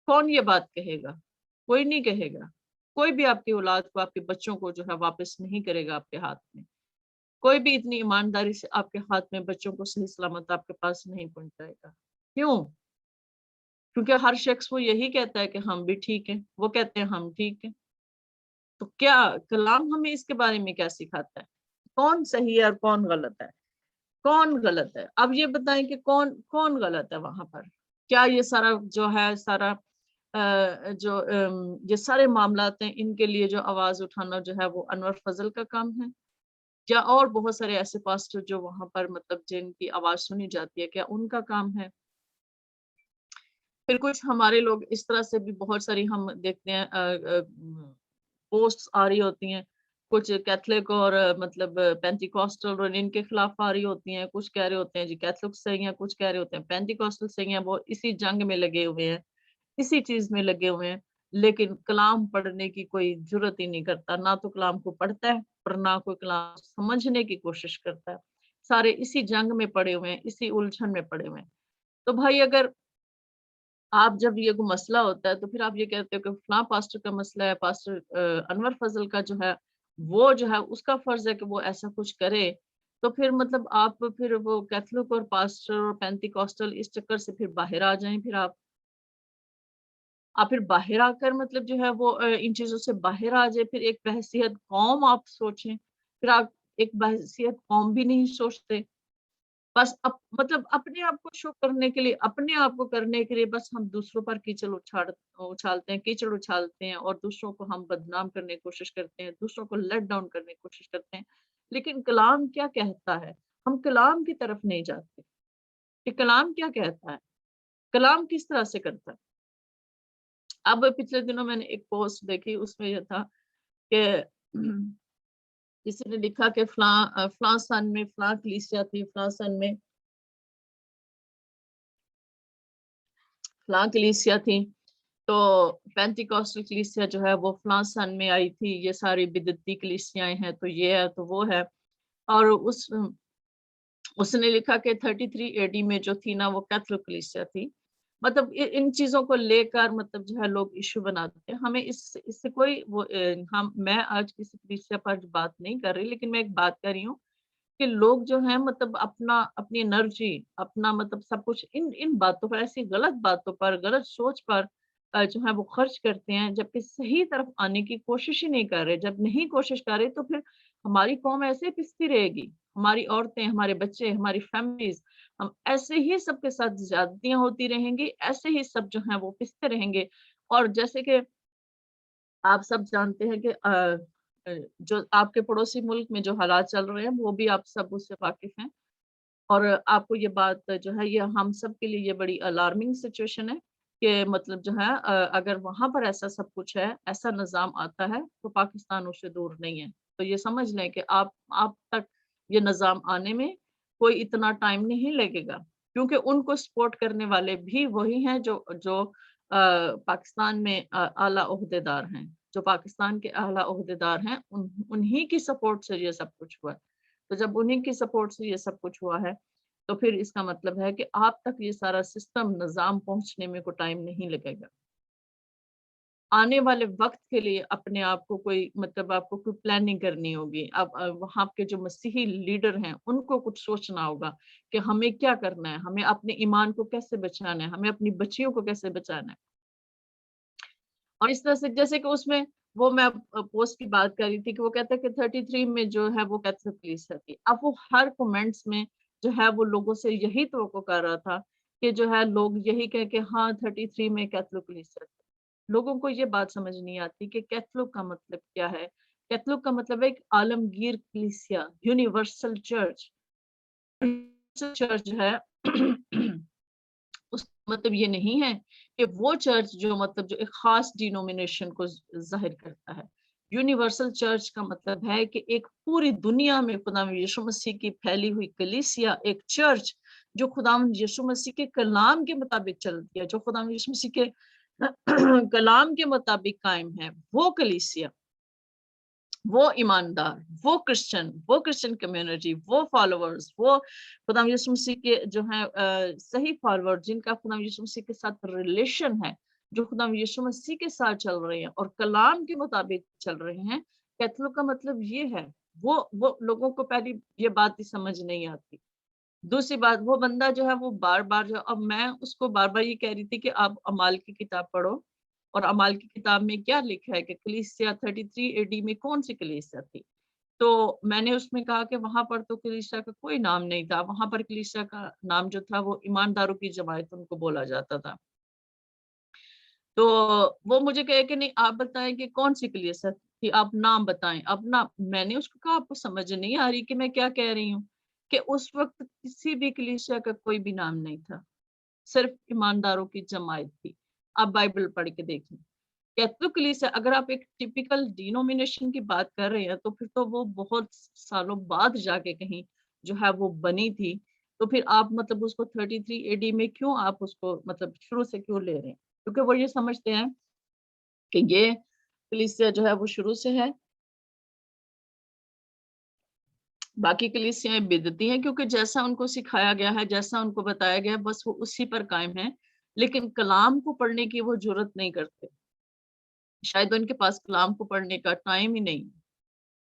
कौन ये बात कहेगा? कोई नहीं कहेगा। कोई भी आपकी औलाद को, आपके बच्चों को जो है वापस नहीं करेगा आपके हाथ में। कोई भी इतनी ईमानदारी से आपके हाथ में बच्चों को सही सलामत आपके पास नहीं पहुंचाएगा। क्यों? क्योंकि हर शख्स वो यही कहता है कि हम भी ठीक हैं, वो कहते हैं हम ठीक हैं। तो क्या कलाम हमें इसके बारे में क्या सिखाता है? कौन सही है और कौन गलत है? कौन गलत है? अब ये बताएं कि कौन कौन गलत है वहां पर? क्या ये सारा जो है सारा ये सारे मामलात हैं, इनके लिए जो आवाज उठाना जो है वो अनवर फजल का काम है, या और बहुत सारे ऐसे पास्टर जो वहां पर मतलब जिनकी आवाज सुनी जाती है, क्या उनका काम है? फिर कुछ हमारे लोग इस तरह से भी बहुत सारी हम देखते हैं पोस्ट्स आ रही होती हैं, कुछ कैथलिक और मतलब पेंटिकॉस्टल और इनके खिलाफ आ रही होती हैं। कुछ कह रहे होते हैं जी कैथलिक सही हैं, कुछ कह रहे होते हैं पेंटिकॉस्टल सही हैं। वो इसी जंग में लगे हुए हैं, इसी चीज में लगे हुए हैं, लेकिन कलाम पढ़ने की कोई जरूरत ही नहीं करता। ना तो कलाम को पढ़ता है और ना कोई कलाम समझने की कोशिश करता है। सारे इसी जंग में पड़े हुए हैं, इसी उलझन में पड़े हुए हैं। तो भाई अगर आप जब ये कोई मसला होता है तो फिर आप ये कहते हो कि फलां पास्टर का मसला है, पास्टर अनवर फजल का जो है वो जो है उसका फर्ज है कि वो ऐसा कुछ करे, तो फिर मतलब आप फिर वो कैथलिक और पास्टर और पेंटिकॉस्टल इस चक्कर से फिर बाहर आ जाएं। फिर आप फिर बाहर आकर मतलब जो है वो इन चीजों से बाहर आ जाए। फिर एक बहसियत कौम आप सोचें, फिर आप एक बहसियत कौम भी नहीं सोचते। बस मतलब अपने आप को शो करने के लिए, अपने आप को करने के लिए बस हम दूसरों पर कीचड़ उछालते हैं और दूसरों को हम बदनाम करने की कोशिश करते हैं, दूसरों को लेट डाउन करने की कोशिश करते हैं। लेकिन कलाम क्या कहता है? हम कलाम की तरफ नहीं जाते कि कलाम क्या कहता है, कलाम किस तरह से करता है। अब पिछले दिनों मैंने एक पोस्ट देखी, उसमें यह था कि किसी ने लिखा कि फलां सन में फलां कलीसिया थी, फलां सन में फलां कलीसिया थी, तो पेंटिकॉस्टल कलीसिया जो है वो फलां सन में आई थी, ये सारी बिदती कलीसियाएं हैं, तो ये है तो वो है। और उसने लिखा कि 33 एडी में जो थी ना वो कैथोलिक कलीसिया थी। मतलब इन चीजों को लेकर मतलब जो है लोग इशू बनाते हैं। हमें इससे कोई वो हम मैं आज किसी कलीसिया पर बात नहीं कर रही, लेकिन मैं एक बात कर रही हूँ कि लोग जो है मतलब अपनी एनर्जी, अपना मतलब सब कुछ इन इन बातों पर, ऐसी गलत बातों पर, गलत सोच पर जो है वो खर्च करते हैं, जबकि सही तरफ आने की कोशिश ही नहीं कर रहे। जब नहीं कोशिश कर रहे तो फिर हमारी कौम ऐसे ही पिसती रहेगी, हमारी औरतें, हमारे बच्चे, हमारी फैमिलीज, हम ऐसे ही सबके साथ ज्यादतियां होती रहेंगी, ऐसे ही सब जो है वो पिसते रहेंगे। और जैसे कि आप सब जानते हैं कि जो आपके पड़ोसी मुल्क में जो हालात चल रहे हैं वो भी आप सब उससे वाकिफ हैं। और आपको ये बात जो है ये हम सब के लिए ये बड़ी अलार्मिंग सिचुएशन है कि मतलब जो है अगर वहां पर ऐसा सब कुछ है, ऐसा निज़ाम आता है, तो पाकिस्तान उससे दूर नहीं है। तो ये समझ लें कि आप तक ये निज़ाम आने में कोई इतना टाइम नहीं लगेगा, क्योंकि उनको सपोर्ट करने वाले भी वही हैं जो जो पाकिस्तान में आला ओहदेदार हैं। जो पाकिस्तान के आला ओहदेदार हैं उन्हीं की सपोर्ट से ये सब कुछ हुआ है। तो जब उन्हीं की सपोर्ट से ये सब कुछ हुआ है, तो फिर इसका मतलब है कि आप तक ये सारा सिस्टम निज़ाम पहुंचने में कोई टाइम नहीं लगेगा। आने वाले वक्त के लिए अपने आप को कोई मतलब आपको कोई प्लानिंग करनी होगी। अब वहाँ के जो मसीही लीडर हैं उनको कुछ सोचना होगा कि हमें क्या करना है, हमें अपने ईमान को कैसे बचाना है, हमें अपनी बच्चियों को कैसे बचाना है। और इस तरह से जैसे कि उसमें वो मैं पोस्ट की बात कर रही थी कि वो कहता है कि 33 में जो है वो कैथोलिक कलीसिया थी। अब वो हर कमेंट्स में जो है वो लोगों से यही तवक्को कर रहा था कि जो है लोग यही कह के हाँ 33 में कैथोलिक कलीसिया थी। लोगों को ये बात समझ नहीं आती कि कैथोलिक का मतलब क्या है। कैथोलिक का मतलब है एक आलमगीर कलीसिया, यूनिवर्सल चर्च। चर्च है اس مطلب یہ نہیں ہے کہ وہ چرچ جو مطلب جو ایک خاص ڈینومینیشن کو ظاہر کرتا ہے. یونیورسل چرچ کا مطلب ہے کہ ایک پوری دنیا میں خداوند یسوع مسیح کی پھیلی ہوئی کلیسیا، ایک چرچ جو خداوند یسوع مسیح کے کلام کے مطابق چلتی ہے، جو خداوند یسوع مسیح کے کلام کے مطابق قائم ہے، وہ کلیسیا، وہ ایماندار، وہ کرسچن کمیونٹی، وہ فالوورز، وہ خداوند یسوع مسیح کے جو ہیں صحیح فالوور، جن کا خداوند یسوع مسیح کے ساتھ ریلیشن ہے، جو خداوند یسوع مسیح کے ساتھ چل رہے ہیں اور کلام کے مطابق چل رہے ہیں. کیتھولک کا مطلب یہ ہے، وہ لوگوں کو پہلی یہ بات ہی سمجھ نہیں آتی. دوسری بات، وہ بندہ جو ہے وہ بار بار جو، اب میں اس کو بار بار یہ کہہ رہی تھی کہ آپ اعمال کی کتاب پڑھو، اور اعمال کی کتاب میں کیا لکھا ہے کہ کلیسیا 33 AD میں کون سی کلیسیا تھی. تو میں نے اس میں کہا کہ وہاں پر تو کلیسیا کا کوئی نام نہیں تھا، وہاں پر کلیسیا کا نام جو تھا وہ ایمانداروں کی جماعت ان کو بولا جاتا تھا. تو وہ مجھے کہے کہ نہیں آپ بتائیں کہ کون سی کلیسیا تھی، آپ نام بتائیں. اب نہ، میں نے اس کو کہا آپ کو سمجھ نہیں آ رہی کہ میں کیا کہہ رہی ہوں، کہ اس وقت کسی بھی کلیسیا کا کوئی بھی نام نہیں تھا، صرف ایمانداروں کی جماعت تھی. آپ بائبل پڑھ کے دیکھیں. کیتھولک کلیسیا، اگر آپ ایک ٹیپیکل ڈینومینیشن کی بات کر رہے ہیں تو پھر تو وہ بہت سالوں بعد جا کے کہیں جو ہے وہ بنی تھی. تو پھر آپ مطلب اس کو 33 AD میں کیوں آپ اس کو مطلب شروع سے کیوں لے رہے ہیں؟ کیونکہ وہ یہ سمجھتے ہیں کہ یہ کلیسیا جو ہے وہ شروع سے ہے. باقی کلیسیاں بدعتی ہیں کیونکہ جیسا ان کو سکھایا گیا ہے، جیسا ان کو بتایا گیا ہے، بس وہ اسی پر قائم ہیں، لیکن کلام کو پڑھنے کی وہ جرت نہیں کرتے. شاید ان کے پاس کلام کو پڑھنے کا ٹائم ہی نہیں.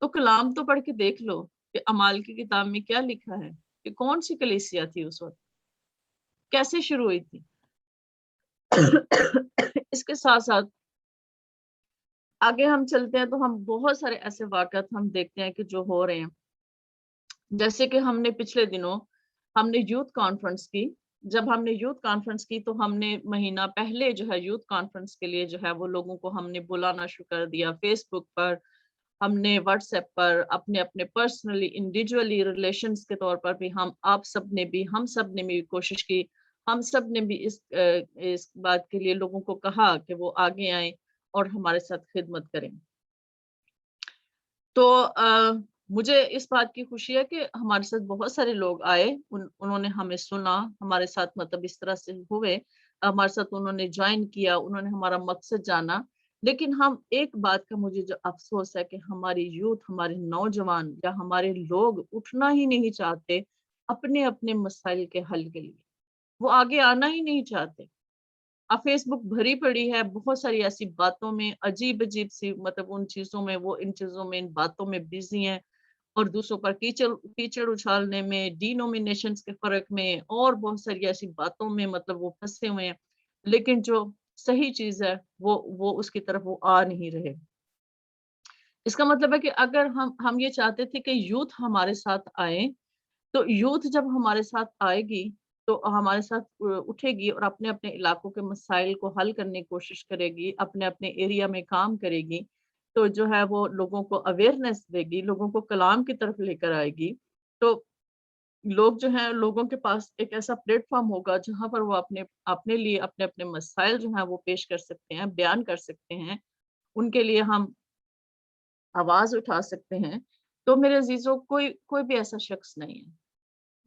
تو کلام تو پڑھ کے دیکھ لو کہ اعمال کی کتاب میں کیا لکھا ہے، کہ کون سی کلیسیا تھی اس وقت، کیسے شروع ہوئی تھی. اس کے ساتھ ساتھ آگے ہم چلتے ہیں تو ہم بہت سارے ایسے واقعات ہم دیکھتے ہیں کہ جو ہو رہے ہیں. جیسے کہ ہم نے پچھلے دنوں ہم نے یوتھ کانفرنس کی. جب ہم نے یوتھ کانفرنس کی تو ہم نے مہینہ پہلے جو ہے یوتھ کانفرنس کے لیے جو ہے وہ لوگوں کو ہم نے بلانا شروع کر دیا. فیس بک پر، ہم نے واٹس ایپ پر، اپنے اپنے پرسنلی انڈیویجولی ریلیشنز کے طور پر بھی ہم سب نے بھی کوشش کی. ہم سب نے بھی اس بات کے لیے لوگوں کو کہا کہ وہ آگے آئیں اور ہمارے ساتھ خدمت کریں. تو مجھے اس بات کی خوشی ہے کہ ہمارے ساتھ بہت سارے لوگ آئے، انہوں نے ہمیں سنا، ہمارے ساتھ مطلب اس طرح سے ہوئے، ہمارے ساتھ انہوں نے جوائن کیا، انہوں نے ہمارا مقصد جانا. لیکن ہم ایک بات کا مجھے جو افسوس ہے کہ ہماری یوتھ، ہمارے نوجوان یا ہمارے لوگ اٹھنا ہی نہیں چاہتے اپنے اپنے مسائل کے حل کے لیے. وہ آگے آنا ہی نہیں چاہتے. اب فیس بک بھری پڑی ہے بہت ساری ایسی باتوں میں، عجیب سی مطلب ان چیزوں میں، وہ ان چیزوں میں، ان باتوں میں بزی ہیں، اور دوسروں پر کیچڑ اچھالنے میں، ڈینومینیشنز کے فرق میں، اور بہت ساری ایسی باتوں میں مطلب وہ پھنسے ہوئے ہیں. لیکن جو صحیح چیز ہے وہ اس کی طرف وہ آ نہیں رہے. اس کا مطلب ہے کہ اگر ہم یہ چاہتے تھے کہ یوتھ ہمارے ساتھ آئے، تو یوتھ جب ہمارے ساتھ آئے گی تو ہمارے ساتھ اٹھے گی اور اپنے اپنے علاقوں کے مسائل کو حل کرنے کی کوشش کرے گی، اپنے اپنے ایریا میں کام کرے گی، تو جو ہے وہ لوگوں کو اویئرنیس دے گی، لوگوں کو کلام کی طرف لے کر آئے گی. تو لوگ جو ہیں، لوگوں کے پاس ایک ایسا پلیٹ فارم ہوگا جہاں پر وہ اپنے لیے اپنے اپنے مسائل جو ہیں وہ پیش کر سکتے ہیں، بیان کر سکتے ہیں، ان کے لیے ہم آواز اٹھا سکتے ہیں. تو میرے عزیزوں، کوئی بھی ایسا شخص نہیں ہے.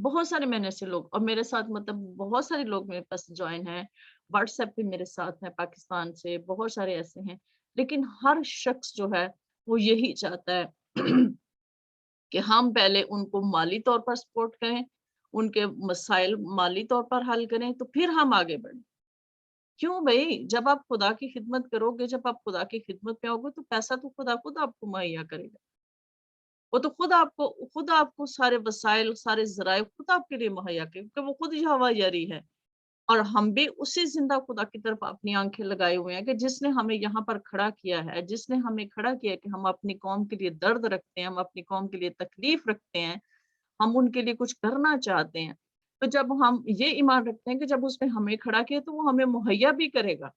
بہت سارے میں نے ایسے لوگ، اور میرے ساتھ مطلب بہت سارے لوگ میرے پاس جوائن ہیں، واٹس ایپ پہ میرے ساتھ ہیں، پاکستان سے بہت سارے ایسے ہیں. لیکن ہر شخص جو ہے وہ یہی چاہتا ہے کہ ہم پہلے ان کو مالی طور پر سپورٹ کریں، ان کے مسائل مالی طور پر حل کریں، تو پھر ہم آگے بڑھیں. کیوں بھائی، جب آپ خدا کی خدمت کرو گے، جب آپ خدا کی خدمت میں آؤ گے تو پیسہ تو خدا خود آپ کو مہیا کرے گا. وہ تو خود آپ کو سارے وسائل، سارے ذرائع خود آپ کے لیے مہیا کرے، کیونکہ وہ خود یہوہ یری ہے. اور ہم بھی اسی زندہ خدا کی طرف اپنی آنکھیں لگائے ہوئے ہیں کہ جس نے ہمیں یہاں پر کھڑا کیا ہے، جس نے ہمیں کھڑا کیا کہ ہم اپنی قوم کے لیے درد رکھتے ہیں، ہم اپنی قوم کے لیے تکلیف رکھتے ہیں، ہم ان کے لیے کچھ کرنا چاہتے ہیں. تو جب ہم یہ ایمان رکھتے ہیں کہ جب اس نے ہمیں کھڑا کیا تو وہ ہمیں مہیا بھی کرے گا.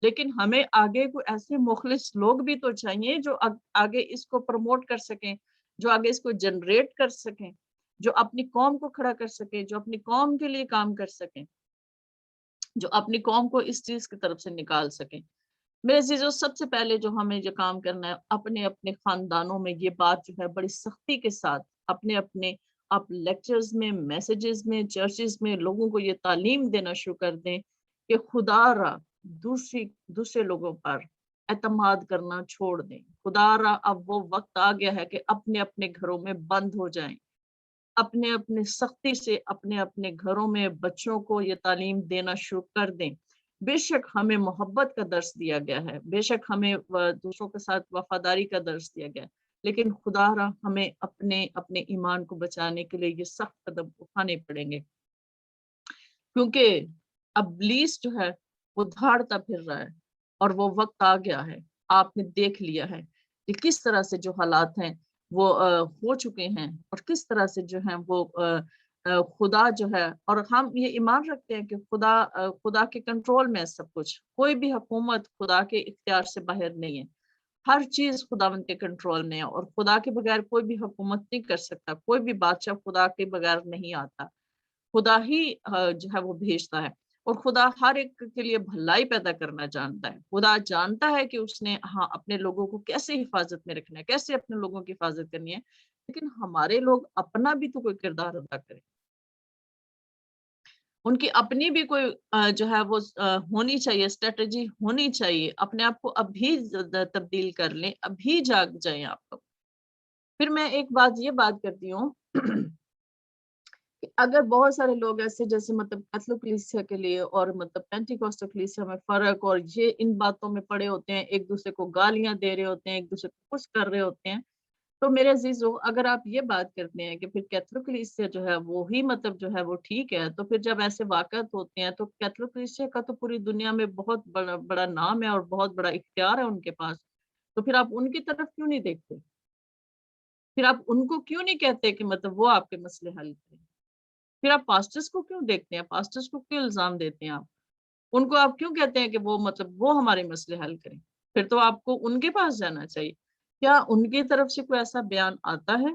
لیکن ہمیں آگے کوئی ایسے مخلص لوگ بھی تو چاہیے جو آگے اس کو پروموٹ کر سکیں، جو آگے اس کو جنریٹ کر سکیں، جو اپنی قوم کو کھڑا کر سکیں، جو اپنی قوم کے لیے کام کر سکیں. जो अपनी कौम को इस चीज की तरफ से निकाल सकें। मेरे अजीजों, सबसे पहले जो हमें जो काम करना है, अपने अपने खानदानों में ये बात जो है बड़ी सख्ती के साथ अपने अपने आप लेक्चर्स में, मैसेजेस में, चर्चेस में लोगों को ये तालीम देना शुरू कर दें कि खुदारा दूसरे लोगों पर एतमाद करना छोड़ दें। खुदारा अब वो वक्त आ गया है कि अपने अपने घरों में बंद हो जाएं, अपने अपने सख्ती से अपने अपने घरों में बच्चों को ये तालीम देना शुरू कर दें। बेशक हमें मोहब्बत का दर्स दिया गया है, बेशक हमें दूसरों के साथ वफादारी का दर्स दिया गया है, लेकिन खुदारा हमें अपने अपने ईमान को बचाने के लिए ये सख्त कदम उठाने पड़ेंगे, क्योंकि इब्लीस जो है वो धाड़ता फिर रहा है और वो वक्त आ गया है। आपने देख लिया है कि किस तरह से जो हालात हैं वो हो चुके हैं और किस तरह से जो है वो खुदा जो है, और हम ये ईमान रखते हैं कि खुदा के कंट्रोल में है सब कुछ। कोई भी हुकूमत खुदा के इख्तियार से बाहर नहीं है, हर चीज खुदावंद के कंट्रोल में है और खुदा के बगैर कोई भी हुकूमत नहीं कर सकता, कोई भी बादशाह खुदा के बगैर नहीं आता। खुदा ही जो है वो भेजता है और खुदा हर एक के लिए भलाई पैदा करना जानता है। खुदा जानता है कि उसने अपने लोगों को कैसे हिफाजत में रखना है, कैसे अपने लोगों की हिफाजत करनी है, लेकिन हमारे लोग अपना भी तो कोई किरदार अदा करें, उनकी अपनी भी कोई जो है वो होनी चाहिए, स्ट्रेटजी होनी चाहिए। अपने आप को अभी तब्दील कर लें, अभी जाग जाएं आप लोग। फिर मैं एक ये बात करती हूँ कि अगर बहुत सारे लोग ऐसे जैसे मतलब कैथोलिक कलीसिया के लिए और मतलब पेंटिकॉस्टल कलीसिया में फर्क और ये इन बातों में पड़े होते हैं, एक दूसरे को गालियां दे रहे होते हैं, एक दूसरे को कुछ कर रहे होते हैं, तो मेरे अजीजों, अगर आप ये बात करते हैं कि फिर कैथोलिक कलीसिया जो है वो ही मतलब जो है वो ठीक है, तो फिर जब ऐसे वाकयात होते हैं तो कैथोलिक कलीसिया का तो पूरी दुनिया में बहुत बड़ा बड़ा नाम है और बहुत बड़ा इख्तियार है उनके पास, तो फिर आप उनकी तरफ क्यों नहीं देखते? फिर आप उनको क्यों नहीं कहते कि मतलब वो आपके मसले हल करें? फिर आप पास्टर्स को क्यों देखते हैं? पास्टर्स को क्यों इल्जाम देते हैं आप? उनको आप क्यों कहते हैं कि वो मतलब वो हमारे मसले हल करें? फिर तो आपको उनके पास जाना चाहिए। क्या उनकी तरफ से कोई ऐसा बयान आता है?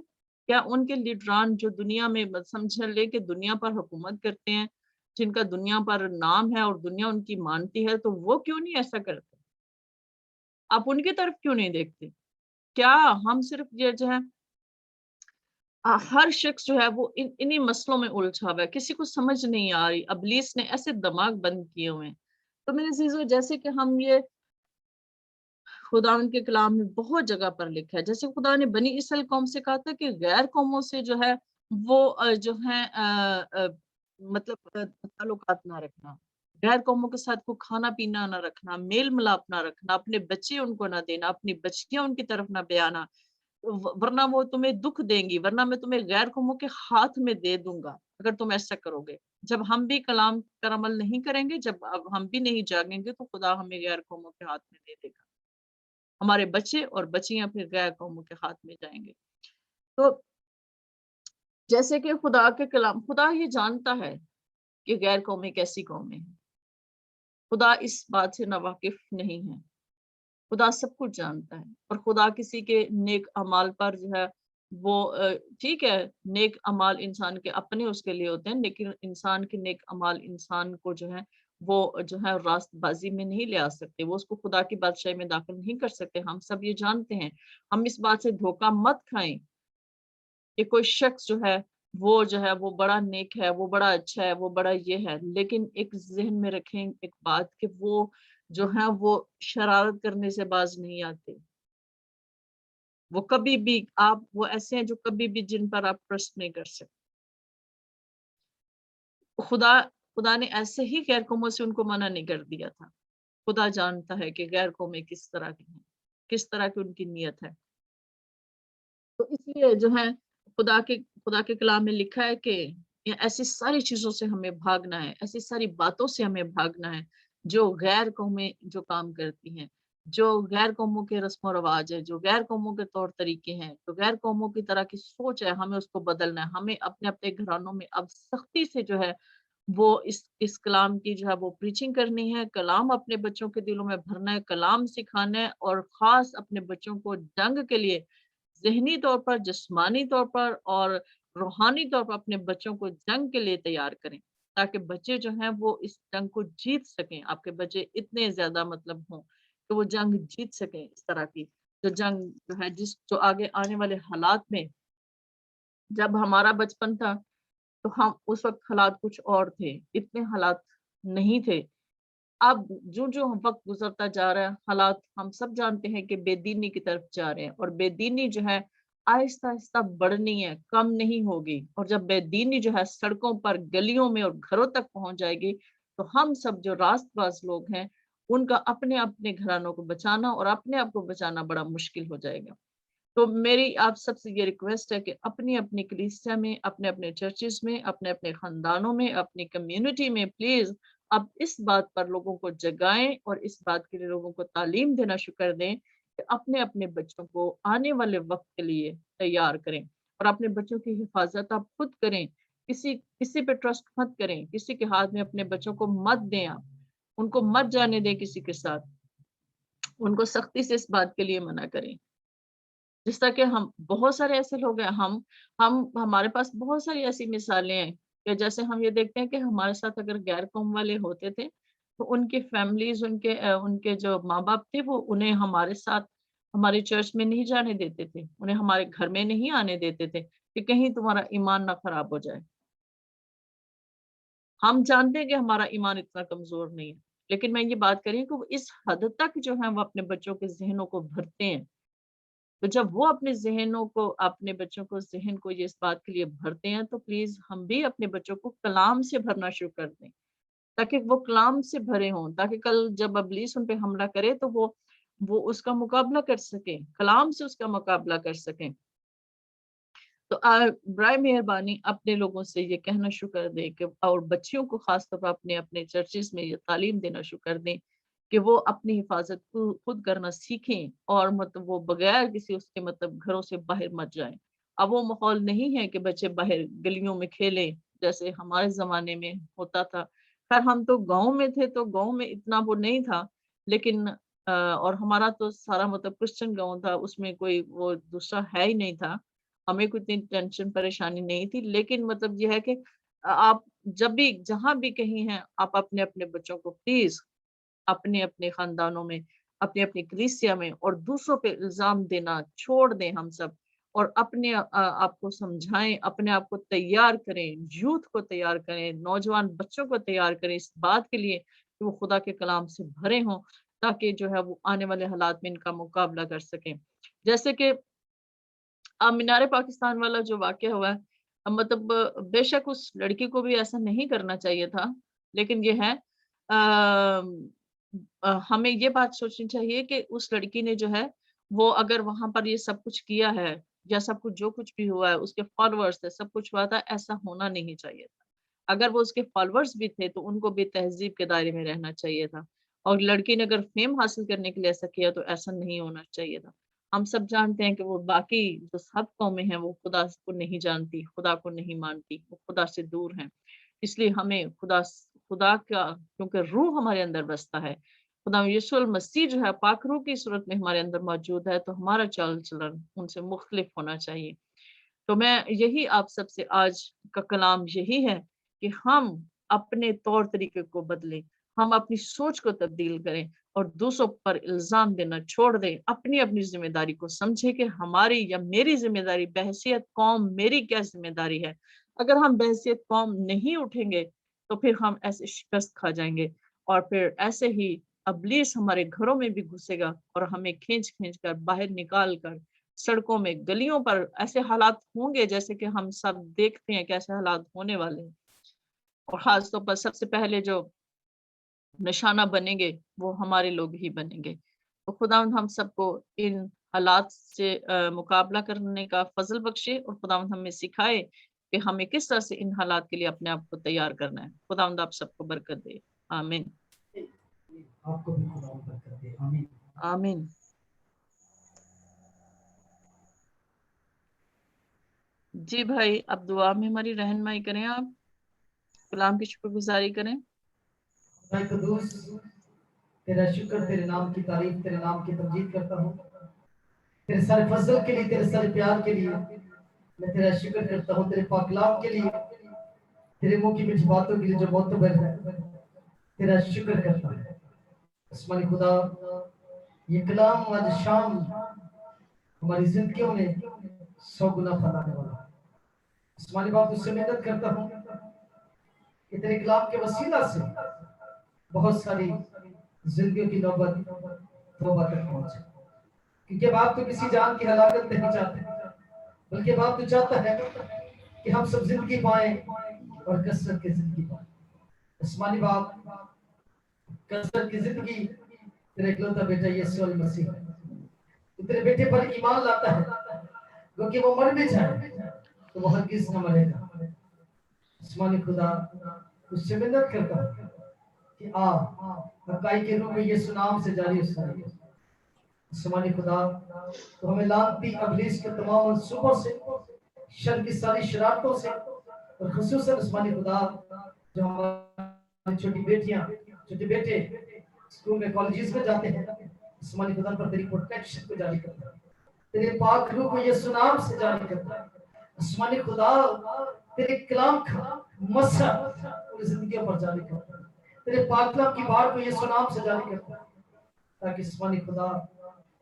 क्या उनके लीडरान जो दुनिया में समझ ले कि दुनिया पर हुकूमत करते हैं, जिनका दुनिया पर नाम है और दुनिया उनकी मानती है, तो वो क्यों नहीं ऐसा करते? आप उनकी तरफ क्यों नहीं देखते? क्या हम सिर्फ ये जो है हर शख्स जो है वो इन्हीं मसलों में उलझा हुआ है, किसी को समझ नहीं आ रही, इब्लीस ने ऐसे दिमाग बंद किए हुए हैं। तो मेरे अजीजों, जैसे कि हम ये खुदावंद के कलाम में बहुत जगह पर लिखा है, जैसे खुदा ने बनी इसराइल कौम से कहा था कि गैर कौमों से जो है वो जो है मतलब ताल्लुकात ना रखना, गैर कौमों के साथ को खाना पीना ना रखना, मेल मिलाप ना रखना, अपने बच्चे उनको ना देना, अपनी बच्चियां उनकी तरफ ना बयाना, वरना वो तुम्हें दुख देंगी, वरना मैं तुम्हें गैर कौमों के हाथ में दे दूंगा अगर तुम ऐसा करोगे। जब हम भी कलाम पर अमल नहीं करेंगे, जब अब हम भी नहीं जागेंगे, तो खुदा हमें गैर कौमों के हाथ में दे देगा, हमारे बच्चे और बच्चियां फिर गैर कौमों के हाथ में जाएंगे। तो जैसे कि खुदा के कलाम, खुदा ये जानता है कि गैर कौमें कैसी कौमें हैं, खुदा इस बात से नावाकिफ नहीं है, खुदा सब कुछ जानता है और खुदा किसी के नेक अमाल पर जो है वो ठीक है, नेक अमाल इंसान के अपने उसके लिए होते हैं, लेकिन इंसान के नेक अमाल इंसान को जो है वो जो है रास्तबाजी में नहीं ले आ सकते, वो उसको खुदा की बादशाही में दाखिल नहीं कर सकते। हम सब ये जानते हैं। हम इस बात से धोखा मत खाएं कि कोई शख्स जो है वो बड़ा नेक है, वो बड़ा अच्छा है, वो बड़ा ये है, लेकिन एक जहन में रखें एक बात कि वो जो है वो शरारत करने से बाज नहीं आते। वो कभी भी वो ऐसे हैं जो कभी भी जिन पर आप ट्रस्ट नहीं कर सकते। खुदा खुदा ने ऐसे ही गैर कौमों से उनको मना नहीं कर दिया था। खुदा जानता है कि गैर कौमें किस तरह की हैं, किस तरह की उनकी नीयत है। तो इसलिए जो है खुदा के कलाम में लिखा है कि ये ऐसी सारी चीजों से हमें भागना है, ऐसी सारी बातों से हमें भागना है जो गैर कौमें जो काम करती हैं, जो गैर कौमों के रस्म रिवाज है, जो गैर कौमों के तौर तरीके हैं, जो गैर कौमों की तरह की सोच है, हमें उसको बदलना है। हमें अपने अपने घरानों में अब सख्ती से जो है वो इस कलाम की जो है वो प्रीचिंग करनी है, कलाम अपने बच्चों के दिलों में भरना है, कलाम सिखाना है और खास अपने बच्चों को जंग के लिए ज़हनी तौर पर, जिस्मानी तौर पर और रूहानी तौर पर अपने बच्चों को जंग के लिए तैयार करें। ताकि बच्चे जो हैं वो इस जंग को जीत सकें। आपके बच्चे इतने ज़्यादा मतलब हों कि वो जंग जीत सकें इस तरह की। जो जंग जो है जो आगे आने वाले हालात में, जब हमारा बचपन था तो हम उस वक़्त हालात कुछ और थे, इतने हालात नहीं थे। अब जो वक़्त गुज़रता जा रहा है, हालात हम सब जानते हैं कि बेदीनी की तरफ जा रहे हैं और बेदीनी जो है आहिस्ता-आहिस्ता बढ़नी है, कम नहीं होगी। और जब बेदीनी जो है सड़कों पर, गलियों में और घरों तक पहुँच जाएगी, तो हम सब जो रास्तबाज़ लोग हैं, उनका अपने-अपने घरानों को बचाना और अपने आप को बचाना बड़ा मुश्किल हो जाएगा। तो मेरी आप सबसे ये रिक्वेस्ट है कि अपनी-अपनी कलीसिया में, अपने-अपने चर्चेज़ में, अपने-अपने ख़ानदानों में, अपनी कम्युनिटी में प्लीज़ आप इस बात पर लोगों को जगाएँ और इस बात के लिए लोगों को तालीम देना शुरू कर दें कि अपने-अपने बच्चों को आने वाले वक़्त के लिए तैयार करें और अपने बच्चों की हिफ़ाज़त आप खुद करें। किसी किसी पे ट्रस्ट मत करें, किसी के हाथ में अपने बच्चों को मत दें आप। उनको मत जाने दें किसी के साथ। उनको सख्ती से इस बात के लिए मना करें। जिस तरह के हम बहुत सारे ऐसे लोग हैं, हम हमारे पास बहुत सारी ऐसी मिसालें हैं कि जैसे हम ये देखते हैं कि हमारे साथ अगर गैर कौम वाले होते थे, तो उनकी फैमिलीज़ उनके जो माँ-बाप थे वो उन्हें हमारे साथ हमारे चर्च में नहीं जाने देते थे। उन्हें हमारे घर में नहीं आने देते थे कि कहीं तुम्हारा ईमान ना खराब हो जाए। हम जानते हैं कि हमारा ईमान इतना कमज़ोर नहीं है, लेकिन मैं ये बात कर रही हूँ कि वो इस हद तक जो है वो अपने बच्चों के ज़हनों को भरते हैं। तो जब वो अपने बच्चों को ज़हन को ये इस बात के लिए भरते हैं, तो प्लीज़ हम भी अपने बच्चों को कलाम से भरना शुरू कर दें, ताकि वो कलाम से भरे हों, ताकि कल जब इब्लीस उन पे हमला करे तो वो उसका मुकाबला कर सकें, कलाम से उसका मुकाबला कर सकें। तो बराए मेहरबानी अपने लोगों से ये कहना शुरू कर दें कि और बच्चियों को ख़ास तौर पर अपने चर्चेज़ में ये तालीम देना शुरू कर दें कि वो अपनी हिफाज़त खुद करना सीखें और मतलब वो बगैर किसी उसके मतलब घरों से बाहर मत जाएँ। अब वो माहौल नहीं है कि बच्चे बाहर गलियों में खेलें, जैसे हमारे ज़माने में होता था। ख़ैर हम तो गाँव में थे, तो गाँव में इतना वो नहीं था, लेकिन और हमारा तो सारा मतलब क्रिश्चियन गाँव था, उसमें कोई वो दूसरा है ही नहीं था। हमें कोई इतनी टेंशन परेशानी नहीं थी, लेकिन मतलब ये है कि आप जब भी जहाँ भी कहीं हैं, आप अपने-अपने बच्चों को प्लीज़ अपने-अपने ख़ानदानों में, अपनी-अपनी कलीसिया में और दूसरों पे इल्ज़ाम देना छोड़ दें हम सब और आप को समझाएँ, अपने आप को तैयार करें, यूथ को तैयार करें, नौजवान बच्चों को तैयार करें इस बात के लिए कि वो खुदा के कलाम से भरे हों, ताकि जो है वो आने वाले हालात में इनका मुकाबला कर सकें। जैसे कि मीनार पाकिस्तान वाला जो वाक़या हुआ है, मतलब बेशक उस लड़की को भी ऐसा नहीं करना चाहिए था, लेकिन ये है हमें ये बात सोचनी चाहिए कि उस लड़की ने जो है, वो अगर वहाँ पर ये सब कुछ किया है या सब कुछ जो कुछ भी हुआ है, उसके फॉलोअर्स थे, सब कुछ हुआ था, ऐसा होना नहीं चाहिए था। अगर वो उसके फॉलोअर्स भी थे, तो उनको भी तहज़ीब के दायरे में रहना चाहिए था और लड़की ने अगर फ़ेम हासिल करने के लिए ऐसा किया, तो ऐसा नहीं होना चाहिए था। हम सब जानते हैं कि वो बाकी जो सब कौमें हैं, वो खुदा को नहीं जानती, खुदा को नहीं मानती, वो खुदा से दूर हैं। इसलिए हमें खुदा का क्योंकि रूह हमारे अंदर बसता है, खुदा यीशु मसीह जो है पाक रूह की सूरत में हमारे अंदर मौजूद है, तो हमारा चाल-चलन उनसे मुख्तलिफ होना चाहिए। तो मैं यही आप सबसे आज का कलाम यही है कि हम अपने तौर तरीके को बदलें, हम अपनी सोच को तब्दील करें और दूसरों पर इल्ज़ाम देना छोड़ दें। अपनी-अपनी ज़िम्मेदारी को समझें कि हमारी या मेरी ज़िम्मेदारी बहैसियत कौम मेरी क्या ज़िम्मेदारी है। अगर हम बहैसियत कौम नहीं उठेंगे, तो फिर हम ऐसे शिकस्त खा जाएँगे और फिर ऐसे ही इब्लीस हमारे घरों में भी घुसेगा और हमें खींच-खींच कर बाहर निकाल कर सड़कों में, गलियों पर ऐसे हालात होंगे जैसे कि हम सब देखते हैं कैसे हालात होने वाले हैं और ख़ास तौर पर सबसे पहले जो निशाना बनेंगे, वो हमारे लोग ही बनेंगे। तो खुदावंद हम सबको इन हालात से मुकाबला करने का फ़ज़ल बख्शे और खुदावंद हमें सिखाए कि हमें किस तरह से इन हालात के लिए अपने आप को तैयार करना है। खुदावंद आप सबको बरकत दे। आमीन। आपको भी खुदा बरकत दे। आमीन। आमीन। जी भाई, अब दुआ में हमारी रहनुमाई करें आप। कलाम की शुक्रगुज़ारी करें। खुदा कुदूस, तेरा शुक्र, तेरे नाम की तारीफ, तेरे नाम की तमजीद करता हूँ। तेरे सारे फजल के लिए, तेरे सारे प्यार के लिए मैं तेरा शुक्र करता हूँ, तेरे पाक कलाम के लिए तेरे मुंह की मीठी बातों के लिए जो मोतबर है, तेरा शुक्र करता है। आसमानी खुदा, ये कलाम आज शाम हमारी जिंदगियों में 100 गुना फैलाने वाला है। आसमानी बाप, तुझसे मिन्नत करता हूँ कि तेरे कलाम के वसीला से बहुत सारी जिंदगियों की नौबत तौबा तक पहुंचे, क्योंकि बाप तो किसी जान की हलाकत नहीं चाहते, बल्कि बाप तो चाहता है कि हम सब जिंदगी पाएं और कसरत की जिंदगी पाएं। आसमानी बाप, कसरत की जिंदगी तेरे इकलौता बेटा यीशु मसीह है। तो तेरे बेटे पर ईमान लाता है, क्योंकि वो मर भी जाए तो वो हरगिज़ न मरेगा। आसमानी खुदा, तुझसे मिन्नत करता हूँ कि हकाई के रूप में यीशु नाम से जारी उसारी। आसमानी खुदा, तो हमें लानती इब्लीस के तमाम मंसूबों से, शर की सारी शरारतों से, और खुसूसन आसमानी खुदा, जो हमारी छोटी बेटियां, छोटे बेटे स्कूल में कॉलेजेस में जाते हैं, आसमानी खुदा पर तेरी प्रोटेक्शन को जारी करता है, तेरे पाक रूह को यीशु नाम से जारी करता है। आसमानी खुदा, तेरे कलाम का मसा पूरी जिंदगी पर जारी करता है, तेरे पाक कलाम की बात को यीशु नाम से जारी करता है, ताकि आसमानी खुदा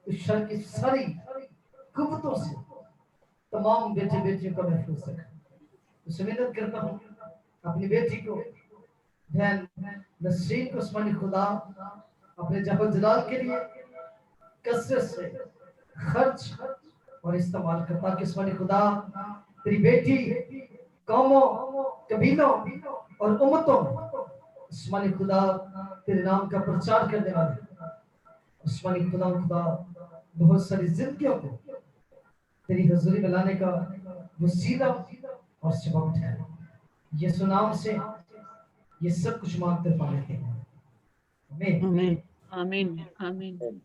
उस शर की सारी कुव्वतों से तमाम बेटे बेटियों का महफूज रखे। उससे मिन्नत करता हूँ अपनी बेटी को, बहन नसरीन को, आसमानी खुदा अपने जहल जलाल के लिए कसरत से खर्च और इस्तेमाल करता, कि आसमानी खुदा तेरी बेटी कौमों, कबीलों और उम्मतों में आसमानी खुदा तेरे नाम का प्रचार करने वाले आसमानी खुदा बहुत सारी जिंदगियों को तेरी हजूरी में लाने का वसीला और सबब ठहरे। यीशु नाम से ये सब कुछ मांगते पा लेते हैं, आमीन आमीन। आमीन आमीन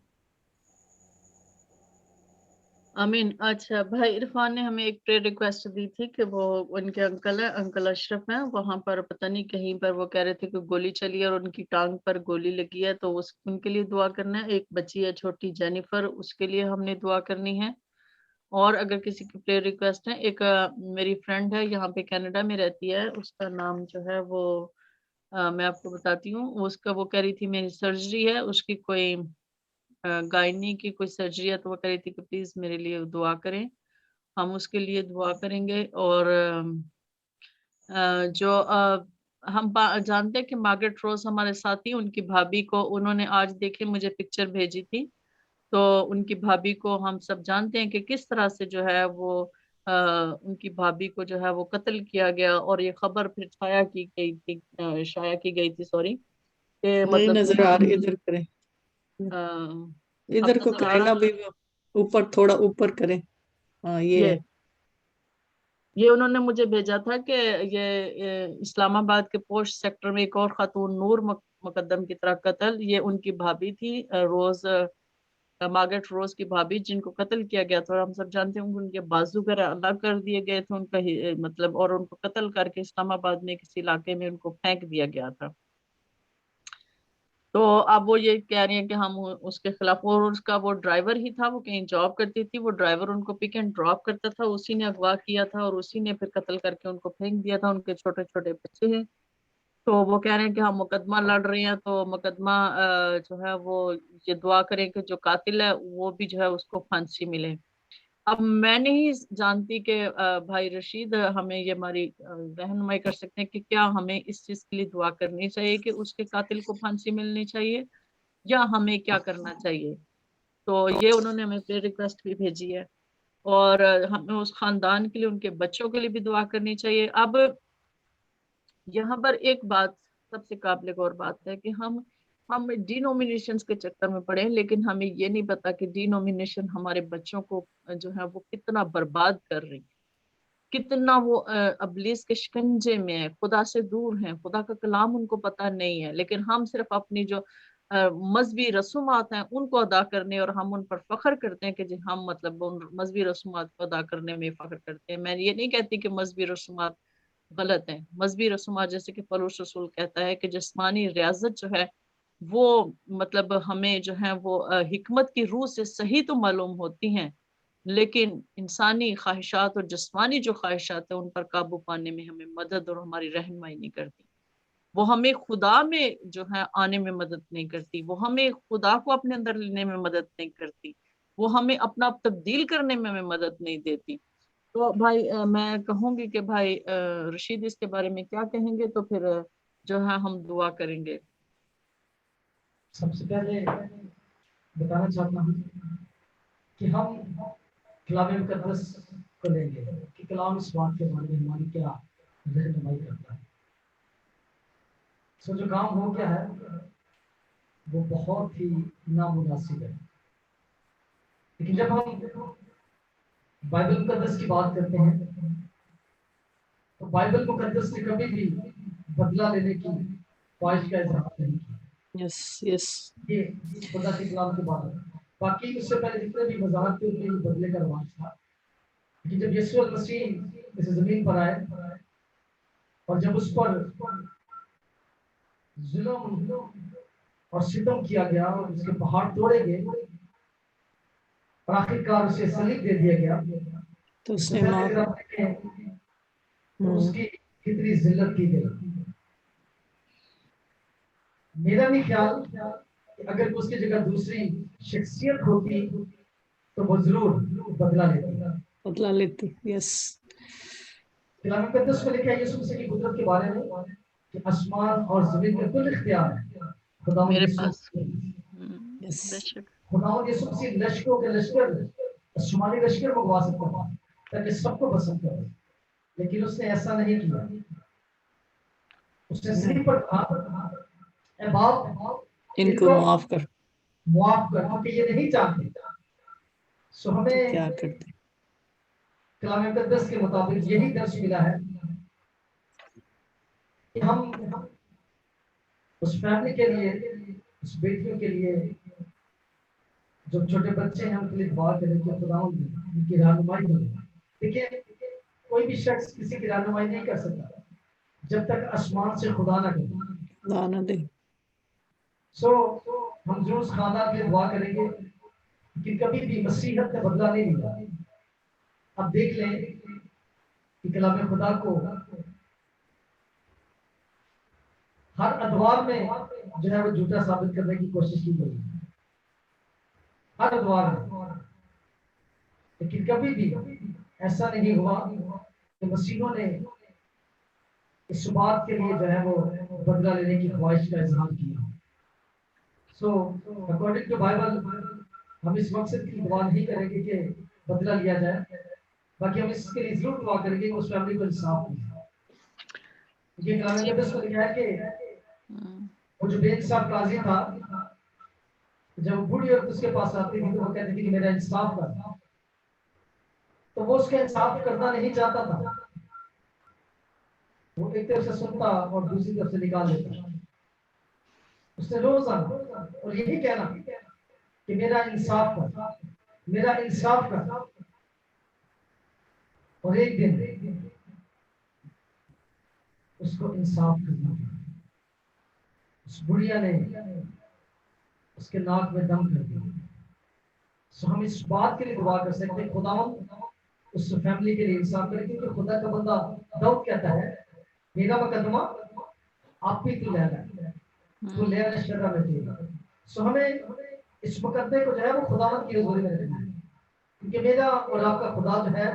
आमीन। अच्छा, भाई इरफान ने हमें एक प्रेयर रिक्वेस्ट दी थी कि वो उनके अंकल है, अंकल अशरफ हैं, वहां पर पता नहीं कहीं पर वो कह रहे थे कि गोली चली है और उनकी टांग पर गोली लगी है, तो उस उनके लिए दुआ करना है। एक बच्ची है छोटी जेनिफर, उसके लिए हमने दुआ करनी है। और अगर किसी की प्रेयर रिक्वेस्ट है, एक मेरी फ्रेंड है यहाँ पे कनाडा में रहती है, उसका नाम जो है वो मैं आपको बताती हूँ। उसका वो कह रही थी मेरी सर्जरी है, उसकी कोई गायनी की कोई सर्जरी है, तो वो कह रही थी कि प्लीज मेरे लिए दुआ करें। हम उसके लिए दुआ करेंगे। और जो हम जानते हैं कि मार्गरेट रोज हमारे साथी, उनकी भाभी को उन्होंने आज देखे मुझे पिक्चर भेजी थी, तो उनकी भाभी को हम सब जानते हैं कि किस तरह से जो है वो उनकी भाभी को जो है वो कत्ल किया गया, और ये खबर फिर शाया की गई थी, शाया की गई थी, सॉरी, कि नहीं मतलब नजर आ रही, इधर करें, अब इधर को नजर आ करें ना रहा भी, ऊपर थोड़ा ऊपर करें। हाँ ये है। ये उन्होंने मुझे भेजा था कि ये इस्लामाबाद के पोस्ट सेक्टर में एक और खातून नूर मुकद्दम की तरह कत्ल, ये उनकी भाभी थी, रोज मार्गरेट रोज की भाभी, जिनको कत्ल किया गया था। और हम सब जानते हैं उनके बाजू वगैरह अलग कर दिए गए थे, उनका मतलब, और उनको कत्ल करके इस्लामाबाद में किसी इलाके में उनको फेंक दिया गया था। तो अब वो ये कह रही है कि हम उसके खिलाफ, और उसका वो ड्राइवर ही था, वो कहीं जॉब करती थी, वो ड्राइवर उनको पिक एंड ड्रॉप करता था, उसी ने अगवा किया था और उसी ने फिर कत्ल करके उनको फेंक दिया था। उनके छोटे छोटे बच्चे हैं, तो वो कह रहे हैं कि हम मुकदमा लड़ रहे हैं, तो मुकदमा जो है वो ये दुआ करें कि जो कातिल है वो भी जो है उसको फांसी मिले। अब मैं नहीं जानती कि भाई रशीद हमें ये हमारी रहनुमाई कर सकते हैं कि क्या हमें इस चीज के लिए दुआ करनी चाहिए कि उसके कातिल को फांसी मिलनी चाहिए, या हमें क्या करना चाहिए। तो ये उन्होंने हमें प्रेयर रिक्वेस्ट भी भेजी है, और हमें उस खानदान के लिए, उनके बच्चों के लिए भी दुआ करनी चाहिए। अब यहाँ पर एक बात सबसे काबिल गौर बात है कि हम डिनोमिनेशंस के चक्कर में पड़े हैं, लेकिन हमें ये नहीं पता कि डिनोमिनेशन हमारे बच्चों को जो है वो कितना बर्बाद कर रही है, कितना वो अबलीस के शिकंजे में है, खुदा से दूर हैं, खुदा का कलाम उनको पता नहीं है। लेकिन हम सिर्फ अपनी जो मजहबी रसूमात हैं उनको अदा करने, और हम उन पर फख्र करते हैं कि जी हम मतलब उन मजहबी रसूमात को अदा करने में फख्र करते हैं। मैं ये नहीं कहती कि मजहबी रसूमात गलत है। मजहबी रसूमात, जैसे कि पौलुस रसूल कहता है कि जिस्मानी रियाजत जो है वो मतलब हमें जो है वो हिकमत की रूह से सही तो मालूम होती हैं, لیکن انسانی خواہشات اور جسمانی جو خواہشات ہیں ان پر قابو پانے میں ہمیں مدد اور ہماری رہنمائی نہیں کرتی. وہ ہمیں خدا میں جو ہے آنے میں مدد نہیں کرتی، وہ ہمیں خدا کو اپنے اندر لینے میں مدد نہیں کرتی، وہ ہمیں اپنا تبدیل کرنے میں ہمیں مدد نہیں دیتی. تو بھائی میں کہوں گی کہ بھائی رشید اس کے بارے میں کیا کہیں گے، تو پھر جو ہے ہم دعا کریں گے. سب سے پہلے بتانا چاہتا ہوں کہ ہم کلام مقدس کو لیں گے کہ کلام اس بات کے بارے میں ہماری کیا رہنمائی کرتا ہے. سو جو کام ہو گیا ہے وہ بہت ہی نامناسب ہے، لیکن جب ہم بائبل مقدس کی بات کرتے ہیں تو بائبل مقدس نے کبھی بھی بدلہ لینے کی خواہش کا اظہار نہیں کیا. یس یس یہ خدا کے کلام کی بات ہے. باقی اس سے پہلے جتنے بھی مذاہب تھے ان میں بدلے کا رواج تھا، لیکن جب یسوع مسیح اس زمین پر آئے اور جب اس پر ظلم اور ستم کیا گیا اور اس کے پہاڑ توڑے گئے اور آخر کار اسے صلیب دے دیا گیا، تو اس اس سے نے پہلے معاف اگر آپ دیکھیں تو اس کی کتنی ذلت کی گئی. میرا نہیں خیال کہ اگر اس کی جگہ دوسری شخصیت ہوتی تو وہ ضرور بدلہ لیتی. بدلہ لیتی. یس کلام مقدس میں لکھا ہے یسوع مسیح کی قدرت کے بارے میں کہ آسمان اور زمین کا کل اختیار ہے خدا میرے یسوع پاس. مسیح. بے شک خدا یسوع مسیح لشکروں کے لشکر شمالی لشکر منگوا سکتا تھا تاکہ سب کو پسند کرے، لیکن اس نے ایسا نہیں کیا. اس نے صرف پر کہا اے باپ ان کو معاف کر. معاف کر کیونکہ یہ نہیں چاہتے. سو ہمیں کیا کرتے. کلام مقدس کے مطابق یہی درس ملا ہے کہ ہم اس فیملی کے لیے، اس بیٹیوں کے لیے، جو چھوٹے بچے ہیں ان کے لیے دعا کریں کہ خدا ان کی رہنمائی کرے. دیکھیے کوئی بھی شخص کسی کی رہنمائی نہیں کر سکتا جب تک آسمان سے خدا نہ کرے. خدا نہ دے. سو ہم ضرور اس خاندان کے لیے دعا کریں گے کہ کبھی بھی مسیحیت کا بدلہ نہیں ملا. اب دیکھ لیں کہ کلام خدا کو ہر ادوار میں جو ہے وہ جھوٹا ثابت کرنے کی کوشش کی گئی، ہر ادوار میں. لیکن کبھی بھی ایسا نہیں ہوا کہ مسیحوں نے اس بات کے لیے جو ہے وہ بدلہ لینے کی خواہش کا اظہار کیا. سو اکارڈنگ ٹو بائبل ہم اس مقصد کی دعا نہیں کریں گے کہ بدلہ لیا جائے، باقی ہم اس کے لیے ضرور دعا کریں گے کہ اس فیملی کو انصاف ملے. یہ کلام مقدس میں لکھا ہے کہ وہ جو بے انصاف قاضی تھا جب وہ بوڑھی عورت اس کے پاس آتی تھی تو وہ کہتی تھی کہ میرا انصاف کر، تو وہ اس کا انصاف کرنا نہیں چاہتا تھا. وہ ایک طرف سے سنتا اور دوسری طرف سے نکال دیتا. اس نے روز آنا اور یہی کہنا کہ میرا انصاف کر، میرا انصاف کر. اور ایک دن اس کو انصاف کرنا پڑا. اس بڑھیا نے اس کے ناک میں دم کر دیا. سو ہم اس بات کے لیے دعا کر سکتے ہیں خداوند اس فیملی کے لیے انصاف کرے، کیونکہ خدا کا بندہ داؤد کہتا ہے میرا مقدمہ آپ بھی تو لے رہا ہے، تو لے رہا شرع میں دے گا. سو ہمیں اس مقدمے کو جو ہے وہ خداوند کی حضوری میں رکھنا ہے، کیونکہ میرا اور آپ کا خدا جو ہے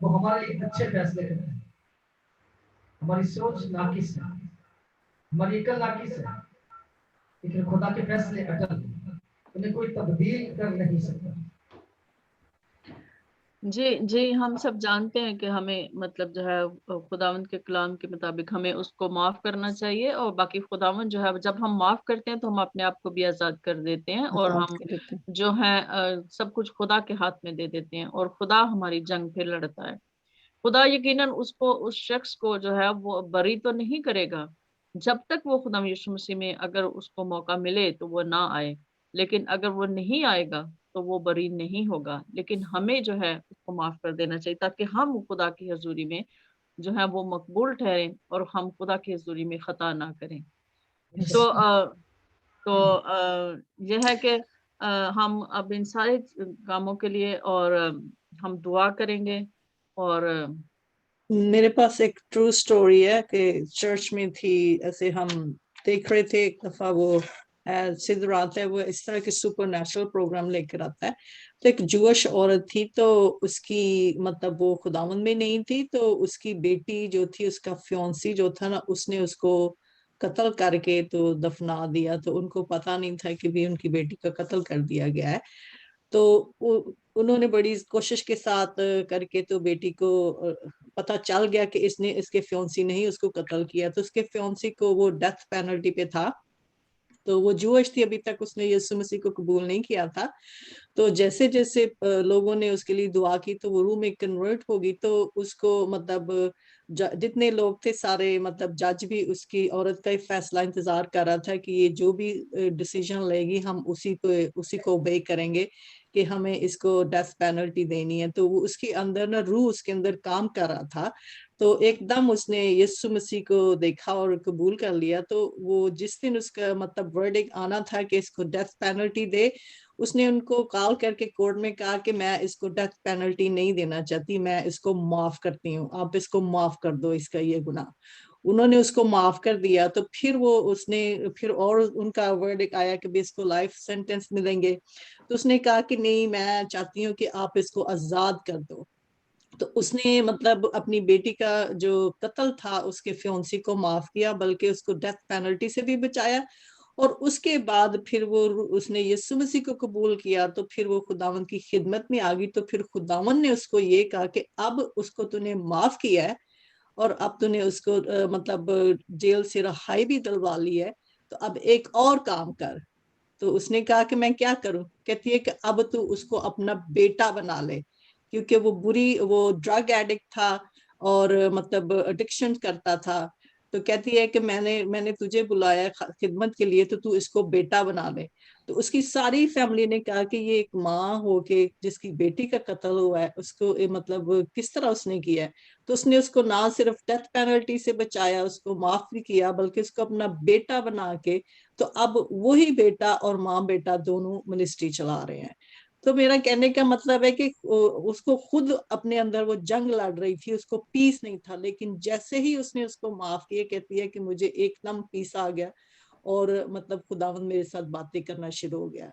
وہ ہمارے لیے اچھے فیصلے کرتا ہے. ہماری سوچ ناقص ہے، ہماری عقل ناقص ہے، لیکن خدا کے فیصلے اٹل ہیں، انہیں کوئی تبدیل کر نہیں سکتا. جی جی ہم سب جانتے ہیں کہ ہمیں مطلب جو ہے خداوند کے کلام کے مطابق ہمیں اس کو معاف کرنا چاہیے، اور باقی خداوند جو ہے جب ہم معاف کرتے ہیں تو ہم اپنے آپ کو بھی آزاد کر دیتے ہیں، اور ہم جو ہے سب کچھ خدا کے ہاتھ میں دے دیتے ہیں، اور خدا ہماری جنگ پھر لڑتا ہے. خدا یقیناً اس شخص کو جو ہے وہ بری تو نہیں کرے گا جب تک وہ خدا یسوع مسیح میں اگر اس کو موقع ملے تو وہ نہ آئے، لیکن اگر وہ نہیں آئے گا تو وہ بری نہیں ہوگا. لیکن ہمیں جو ہے اس کو معاف کر دینا چاہیے تاکہ ہم خدا کی حضوری میں جو ہے وہ مقبول ٹھہریں اور ہم خدا کی حضوری میں خطا نہ کریں. تو یہ ہے کہ ہم اب ان سارے کاموں کے لیے اور हम दुआ करेंगे और मेरे पास एक ट्रू स्टोरी है कि चर्च में थी, ऐसे हम देख रहे थे, एक दफा वो सिद्ध आता है, वो इस तरह के सुपर नेचुरल प्रोग्राम लेकर आता है। तो एक जूश औरत थी, तो उसकी मतलब वो खुदावंद में नहीं थी, तो उसकी बेटी जो थी, उसका फ्योंसी जो था ना, उसने उसको कत्ल करके तो दफना दिया। तो उनको पता नहीं था कि भी उनकी बेटी का कत्ल कर दिया गया है। तो उन्होंने बड़ी कोशिश के साथ करके तो बेटी को पता चल गया कि इसने इसके फ्योंसी नहीं उसको कत्ल किया। तो उसके फ्योंसी को वो डेथ पेनल्टी पे था। तो वो जूश थी, अभी तक उसने यीशु मसीह को कबूल नहीं किया था। तो जैसे जैसे लोगों ने उसके लिए दुआ की, तो वो रूह में कन्वर्ट होगी। तो उसको मतलब जितने लोग थे सारे, मतलब जज भी उसकी औरत का ही फैसला इंतजार कर रहा था कि ये जो भी डिसीजन लेगी हम उसी को ओबे करेंगे कि हमें इसको डेथ पेनल्टी देनी है। तो वो उसके अंदर ना रूह उसके अंदर काम कर रहा था। तो एकदम उसने यीशु मसीह को देखा और कबूल कर लिया। तो वो जिस दिन उसका मतलब वर्डिक्ट आना था कि इसको डेथ पेनल्टी दे, उसने उनको कॉल करके कोर्ट में कहा कि मैं इसको डेथ पेनल्टी नहीं देना चाहती, मैं इसको माफ करती हूँ, आप इसको माफ कर दो इसका ये गुनाह। उन्होंने उसको माफ कर दिया। तो फिर वो उसने फिर और उनका वर्डिक्ट आया कि भी इसको लाइफ सेंटेंस मिलेंगे। तो उसने कहा कि नहीं, मैं चाहती हूँ कि आप इसको आजाद कर दो। तो उसने मतलब अपनी बेटी का जो कत्ल था उसके फ्योंसी को माफ किया, बल्कि उसको डेथ पेनल्टी से भी बचाया। और उसके बाद फिर वो उसने यीशु मसीह को कबूल किया। तो फिर वो खुदावन की खिदमत में आ गई। तो फिर खुदावन ने उसको ये कहा कि अब उसको तूने माफ किया है और अब तूने उसको मतलब जेल से रिहाई भी दिलवा ली है, तो अब एक और काम कर। तो उसने कहा कि मैं क्या करूं? कहती है कि अब तू उसको अपना बेटा बना ले, क्योंकि वो ड्रग एडिक्ट था और मतलब एडिक्शन करता था। तो कहती है कि मैंने तुझे बुलाया खिदमत के लिए, तो तू इसको बेटा बना ले। तो उसकी सारी फैमिली ने कहा कि ये एक माँ हो के जिसकी बेटी का कत्ल हुआ है, उसको मतलब किस तरह उसने किया है। तो उसने उसको ना सिर्फ डेथ पेनल्टी से बचाया, उसको माफ भी किया, बल्कि उसको अपना बेटा बना के, तो अब वही बेटा और माँ बेटा दोनों मिनिस्ट्री चला रहे हैं। तो मेरा कहने का मतलब है कि उसको खुद अपने अंदर वो जंग लड़ रही थी, उसको पीस नहीं था, लेकिन जैसे ही उसने उसको माफ किया, कहती है कि मुझे एकदम पीस आ गया और मतलब खुदावंद मेरे साथ बातें करना शुरू हो गया।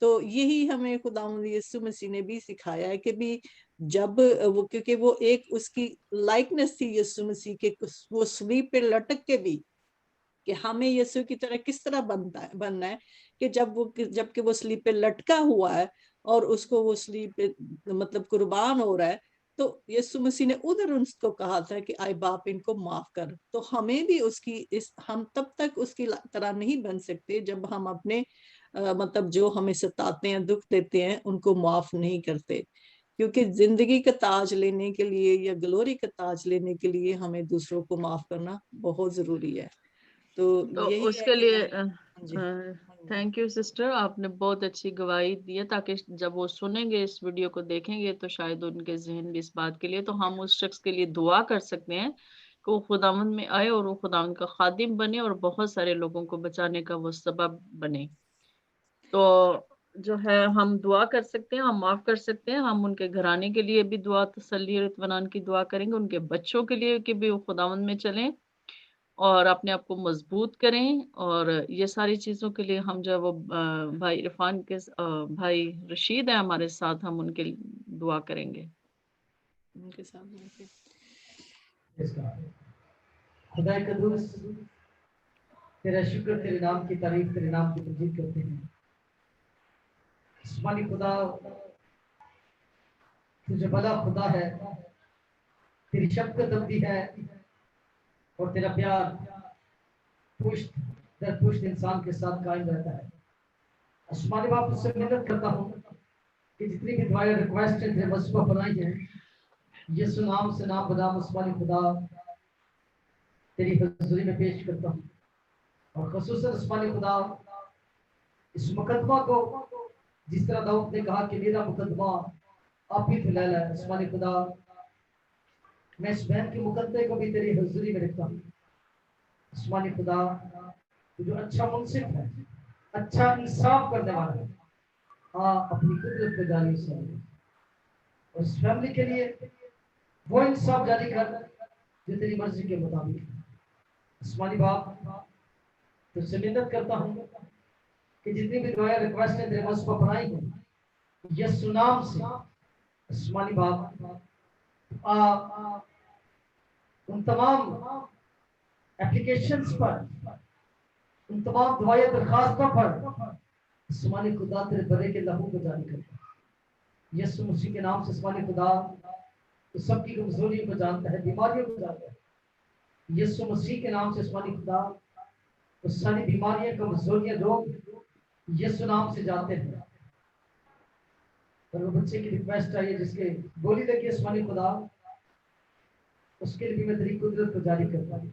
तो यही हमें खुदावंद यीशु मसीह ने भी सिखाया है कि भी जब वो, क्योंकि वो एक उसकी लाइकनेस थी यीशु मसीह के, वो सलीब पे लटक के भी कि हमें यीशु की तरह किस तरह बनना है कि जबकि वो सलीब पे लटका हुआ है और उसको वो सलीब पे मतलब कुर्बान हो रहा है, तो यीशु मसीह ने उधर उसको कहा था कि आए बाप इनको माफ कर। तो हमें भी हम तब तक उसकी तरह नहीं बन सकते जब हम अपने मतलब जो हमें सताते हैं, दुख देते हैं, उनको माफ नहीं करते। क्योंकि जिंदगी का ताज लेने के लिए या ग्लोरी का ताज लेने के लिए हमें दूसरों को माफ करना बहुत जरूरी है। तो तो यही है उसके कि लिए हाँ जी, हाँ जी। थैंक यू सिस्टर, आपने बहुत अच्छी गवाही दी है, ताकि जब वो सुनेंगे, इस वीडियो को देखेंगे, तो शायद उनके जहन भी इस बात के लिए, तो हम उस शख्स के लिए दुआ कर सकते हैं कि वो खुदावंद में आए और वो खुदावंद का खादिम बने और बहुत सारे लोगों को बचाने का वो सबब बने। तो जो है हम दुआ कर सकते हैं, हम माफ कर सकते हैं, हम उनके घराने के लिए भी दुआ, तसल्ली और इत्मीनान की दुआ करेंगे, उनके बच्चों के लिए कि भी वो खुदावंद में चलें और अपने आप को मजबूत करें। और ये सारी चीजों के लिए हम जो है वो भाई इरफान के भाई रशीद है हमारे साथ, हम उनके लिए दुआ करेंगे। उनके साथ मिलके इसका खुदा कदूस, तेरा शुक्र, तेरे नाम की तारीफ, तेरे नाम की तजदीद करते हैं। आसमानी खुदा, तुझे बड़ा खुदा है, तेरी शफकत अबदी है और तेरा प्यार पुश्त दर पुश्त इंसान के साथ कायम रहता है। आसमानी बाप, तुझसे मिन्नत करता हूँ कि जितनी भी दुआएं रिक्वेस्ट तेरे मसबा बनाई हैं, यीशु नाम से नाम बना आसमानी खुदा तेरी हजूरी में पेश करता हूँ। और खसूसन आसमानी खुदा, इस मुकदमा को जिस तरह दाऊद ने कहा कि मेरा मुकदमा आप ही फैला है, आसमानी खुदा मैं इस बहन के मुकदमे को भी तेरी हजूरी में रखता हूँ। आसमानी खुदा, तू जो अच्छा मुंसिफ है, अच्छा इंसाफ करने वाला है, हाँ अपनी कुदरत पे जारी से اور اس فیملی کے لیے وہ انصاف جاری کر جو تیری مرضی کے مطابق ہے۔ آسمانی باپ تو سے منت کرتا ہوں کہ جتنی بھی دعائیں ریکویسٹ تیرے منصب پر بنائی ہیں یسوع نام سے آسمانی باپ ان تمام اپلیکیشنز پر ان تمام دعائیں درخواستوں پر آسمانی خدا تیرے بڑے کے لہو کو جاری کرتا ہے۔ یسوع مسیح کے نام سے آسمانی خدا تو سب کی کمزوریوں کو جانتا ہے، بیماریوں کو جانتا ہے۔ یسوع مسیح کے نام سے آسمانی خدا وہ ساری بیماریاں کمزوریاں روگ یسوع نام سے جاتے ہیں۔ اور وہ بچے کی ریکویسٹ آئی ہے جس کے گولی لگی آسمانی خدا اس کے لیے میں تیری قدرت کو جاری کرتا ہوں۔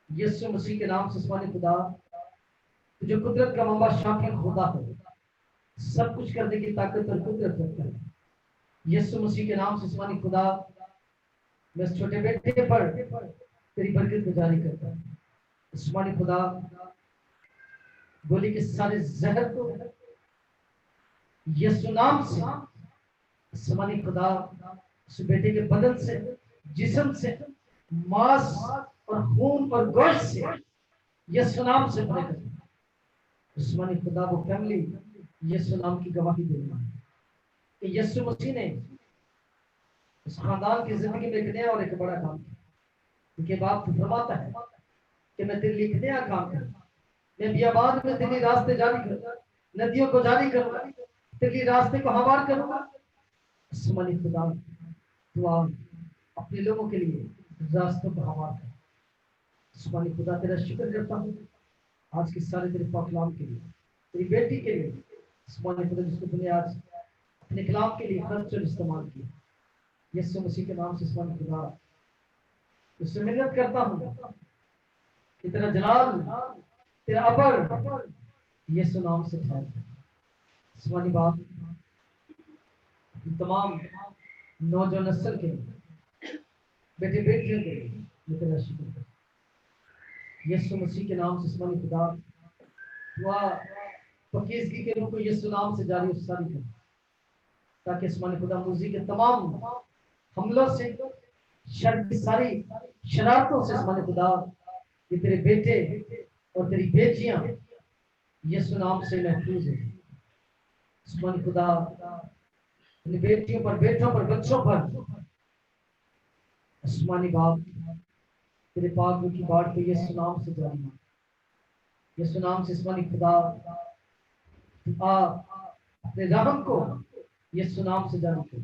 یسوع مسیح کے نام سے آسمانی خدا جو قدرت کا منبع شافی خدا ہے، سب کچھ کرنے کی طاقت اور قدرت رکھتا ہے۔ یسوع مسیح کے نام سے آسمانی خدا میں اس چھوٹے بیٹے پر تیری برکت کو جاری کرتا ہوں۔ آسمانی خدا گولی کے سارے زہر کو یسوع نام سے آسمانی خدا اس بیٹے کے بدن سے جسم سے ماس اور خون اور گوشت سے یسوع نام سے پرے کرتا ہوں۔ آسمانی خدا وہ فیملی یسوع نام کی گواہی دینا ہے کہ یسوع مسیح نے اس خاندان کی زندگی میں ایک نیا اور ایک بڑا کام کیا، کیونکہ باپ فرماتا ہے کہ میں تیرے لیے ایک نیا کام کروں، میں بیابان میں تیرے راستے جاری کروں گا، ندیوں کو جاری کروں گا، تیرے راستے کو ہموار کروں گا۔ آسمانی خدا دعا اپنے لوگوں کے لیے راستوں کو ہموار کر۔ آسمانی خدا تیرا شکر کرتا ہوں آج کے سارے تیرے پاک کلام کے لیے، تیری بیٹی کے لیے آسمانی خدا جس کو تم نے آج اپنے کلام کے لیے خرچ اور استعمال کیا۔ یسوع مسیح کے نام سے آسمانی خدا اس سے منت کرتا ہوں کہ تیرا جلال تیرا ابر یسوع نام سے ٹھہر جائے۔ آسمانی باپ تمام نوجوان نسل کے بیٹے بیٹیوں کے لیے میں تیرا شکر کرتا ہوں۔ یسوع مسیح کے نام سے آسمانی خدا دعا پاکیزگی کے روح کو یسوع نام سے جاری و ساری کر تاکہ آسمانی خدا موذی کے تمام حملوں سے شر کی ساری شرارتوں سے آسمانی خدا کہ تیرے بیٹے اور تیری بیٹیاں یسوع نام سے محفوظ ہیں۔ آسمانی خدا اپنی بیٹیوں پر بیٹوں پر بچوں پر آسمانی باپ تیرے پاک روح کی باڑ کو یسوع نام سے جاری مان۔ یسوع نام سے آسمانی خدا اپنے رحم کو یسوع نام سے جاری کر،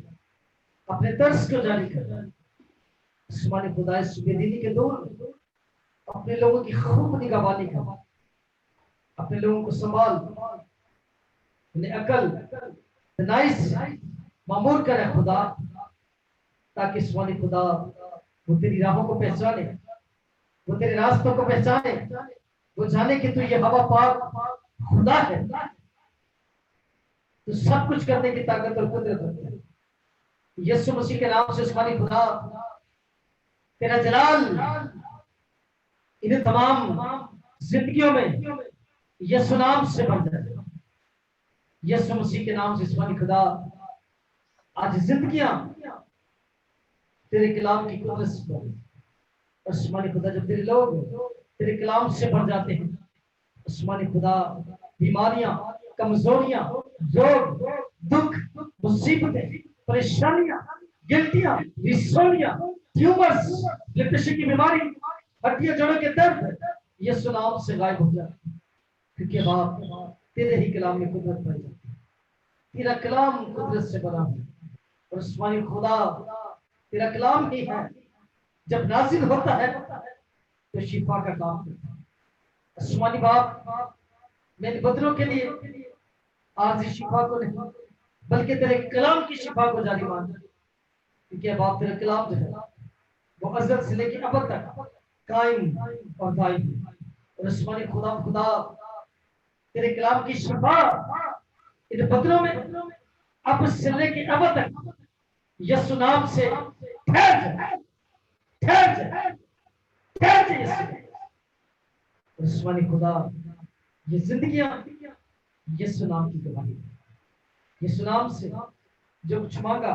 اپنے ترس کو جاری کر۔ آسمانی خدا اس بے دینی کے دور میں اپنے لوگوں کی خوب نگہبانی کر، اپنے لوگوں کو سنبھال، انہیں عقل دانائی سے معمور کرے خدا، تاکہ آسمانی خدا وہ تیری راہوں کو پہچانے، وہ تیرے راستوں کو پہچانے، وہ جانے کہ تو یہ ہوا پاک خدا ہے، تو سب کچھ کرنے کی طاقت اور قدرت رکھتا ہے۔ یسوع مسیح کے نام سے آسمانی خدا تیرا جلال انہیں تمام زندگیوں میں یسوع نام سے بڑھ جائے۔ یسوع مسیح کے نام سے آسمانی خدا آج زندگیاں تیرے کلام کی قدرت سے بڑھ، آسمانی خدا جب تیرے لوگ تیرے کلام سے بڑھ جاتے ہیں، آسمانی خدا بیماریاں کمزوریاں روگ دکھ مصیبتیں پریشانیاں گلٹیاں رسولیاں ٹیومرز بلڈ پریشر کی بیماری ہڈیاں جوڑوں کے درد یسوع نام سے غائب ہو جاتے ہیں، کیونکہ باپ تیرے ہی کلام میں قدرت پائی جاتی ہے۔ تیرا کلام قدرت سے بنا ہے اور آسمانی خدا تیرا کلام ہی ہے جب نازل ہوتا ہے تو شفا کا کام کرتا ہے۔ آسمانی باپ میرے بدروں کے لیے عارضی شفا کو نہیں بلکہ تیرے کلام کی شفا کو جاری مان، کیونکہ باپ تیرا کلام جو ہے وہ ازل سے لے کے ابد تک قائم اور دائم ہے۔ اور آسمانی خدا تیرے کلام کی شفا ان بدروں میں اب سے لے کے ابد تک یسوع نام سے ٹھہر جائے ٹھہر جائے ٹھہر جائے یسوع۔ آسمانی خدا یہ زندگیاں یسوع نام کی گواہی ہے۔ یسوع نام سے جو کچھ مانگا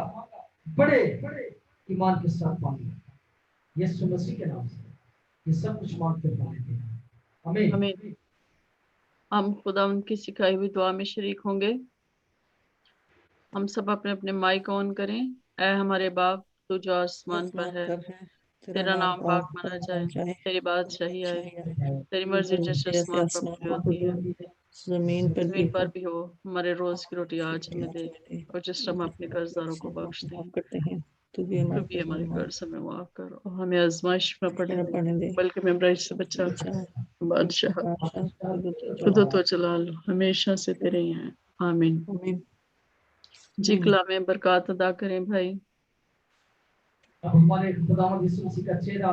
बड़े ईमान के साथ मांगे यीशु मसीह के नाम से ये सब कुछ मांगते मांगते हैं आमीन आमीन। हम खुदावंद की सिखाई हुई दुआ में शरीक होंगे। हम सब अपने अपने माइक ऑन करें। ऐ हमारे बाप तू जो आसमान पर है, तेरा नाम पाक माना जाए, तेरी बादशाही आए, तेरी मर्जी जैसे आसमान पर पूरी होती है जमीन पर जमीन पर भी हो। हमारे रोज की रोटी आज हमें दे, और जिस हम अपने कर्जदारों को बख्श दें, करते हैं तू भी तू भी हमारे कर्ज हमें माफ कर, और हमें आजमाइश में पड़ने दे, बल्कि हमें बुराई से बचा। बादशाह खुद तो चला लो, हमेशा से तेरे ही हैं। आमीन। जी कलाम बरकत अदा करें भाई। अब हमारे खुदावंद यीशु मसीह का चेहरा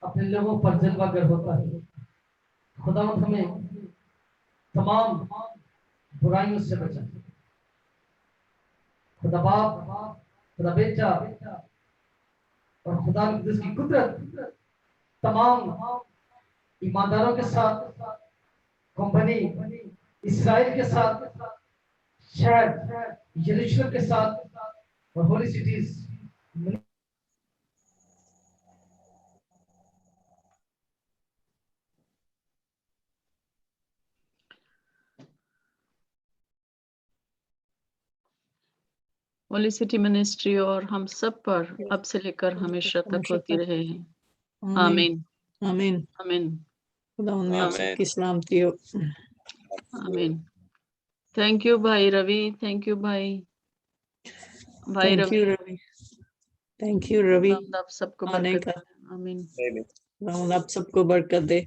अपने लोगों पर जलवागर होता है। खुदावंद हमें तमाम बुराइयों से बचाए। खुदा बाप, खुदा बेटा और खुदा कुद्दूस की कुदरत तमाम ईमानदारों के साथ, कंपनी इस्राएल के साथ, शहर यरूशलेम के साथ और Holi cities holy city ministry और हम सब पर अब से लेकर हमेशा तक होती रहे हैं। आमीन। आमीन। आमीन। खुदावंद में आप सबकी सलामती हो। आमीन। थैंक यू भाई रवि। थैंक यू भाई thank you Ravi. Thank you Ravi आप सबको आने बरकत का। दे। आमीन। खुदावंद आप सबको बरकत दे।